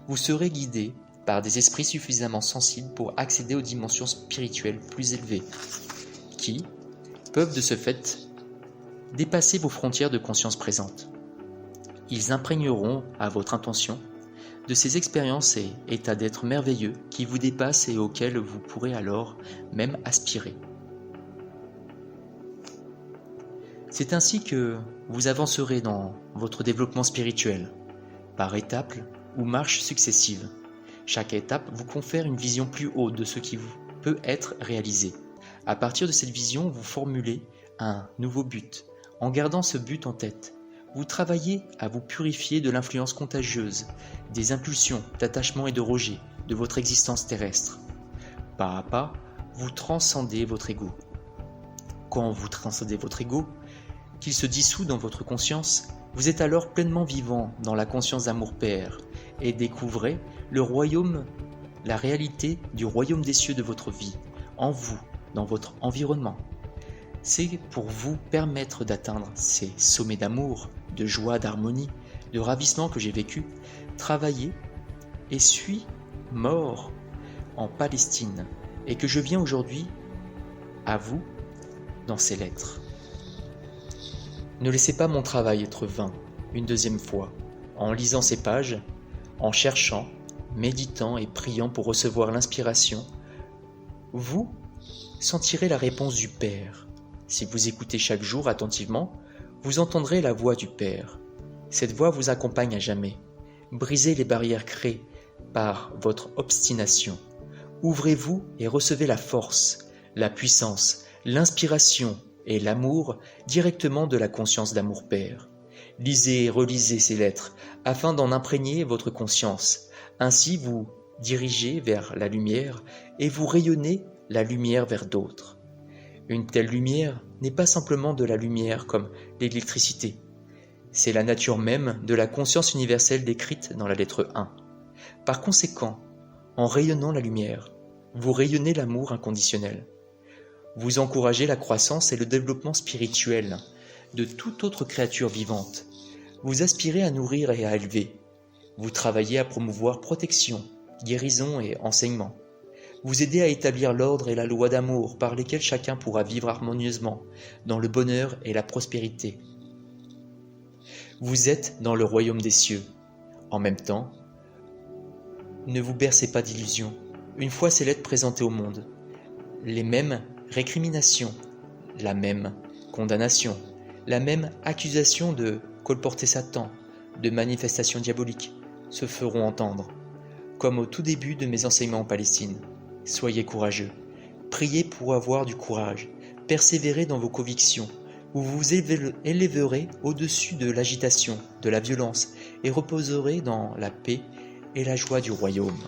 vous serez guidé par des esprits suffisamment sensibles pour accéder aux dimensions spirituelles plus élevées, qui peuvent de ce fait dépasser vos frontières de conscience présente. Ils imprégneront à votre intention de ces expériences et états d'être merveilleux qui vous dépassent et auxquels vous pourrez alors même aspirer. C'est ainsi que vous avancerez dans votre développement spirituel, par étapes ou marches successives. Chaque étape vous confère une vision plus haute de ce qui peut être réalisé. À partir de cette vision, vous formulez un nouveau but. En gardant ce but en tête, vous travaillez à vous purifier de l'influence contagieuse, des impulsions d'attachement et de rejet de votre existence terrestre. Pas à pas, vous transcendez votre ego. Quand vous transcendez votre ego, qu'il se dissout dans votre conscience, vous êtes alors pleinement vivant dans la conscience d'amour père et découvrez la réalité du royaume des cieux de votre vie, en vous, dans votre environnement. C'est pour vous permettre d'atteindre ces sommets d'amour, de joie, d'harmonie, de ravissement que j'ai vécu, travaillé et suis mort en Palestine et que je viens aujourd'hui à vous dans ces lettres. Ne laissez pas mon travail être vain une deuxième fois, en lisant ces pages, en cherchant, méditant et priant pour recevoir l'inspiration. Vous sentirez la réponse du Père. Si vous écoutez chaque jour attentivement, vous entendrez la voix du Père. Cette voix vous accompagne à jamais. Brisez les barrières créées par votre obstination. Ouvrez-vous et recevez la force, la puissance, l'inspiration et l'amour directement de la conscience d'amour Père. Lisez et relisez ces lettres afin d'en imprégner votre conscience. Ainsi vous dirigez vers la lumière et vous rayonnez la lumière vers d'autres. Une telle lumière n'est pas simplement de la lumière comme l'électricité. C'est la nature même de la conscience universelle décrite dans la lettre 1. Par conséquent, en rayonnant la lumière, vous rayonnez l'amour inconditionnel. Vous encouragez la croissance et le développement spirituel de toute autre créature vivante. Vous aspirez à nourrir et à élever. Vous travaillez à promouvoir protection, guérison et enseignement. Vous aidez à établir l'ordre et la loi d'amour par lesquels chacun pourra vivre harmonieusement dans le bonheur et la prospérité. Vous êtes dans le royaume des cieux. En même temps, ne vous bercez pas d'illusions. Une fois ces lettres présentées au monde, les mêmes récriminations, la même condamnation, la même accusation de colporter Satan, de manifestation diabolique, se feront entendre. Comme au tout début de mes enseignements en Palestine, soyez courageux, priez pour avoir du courage, persévérez dans vos convictions, vous vous élèverez au-dessus de l'agitation, de la violence, et reposerez dans la paix et la joie du royaume.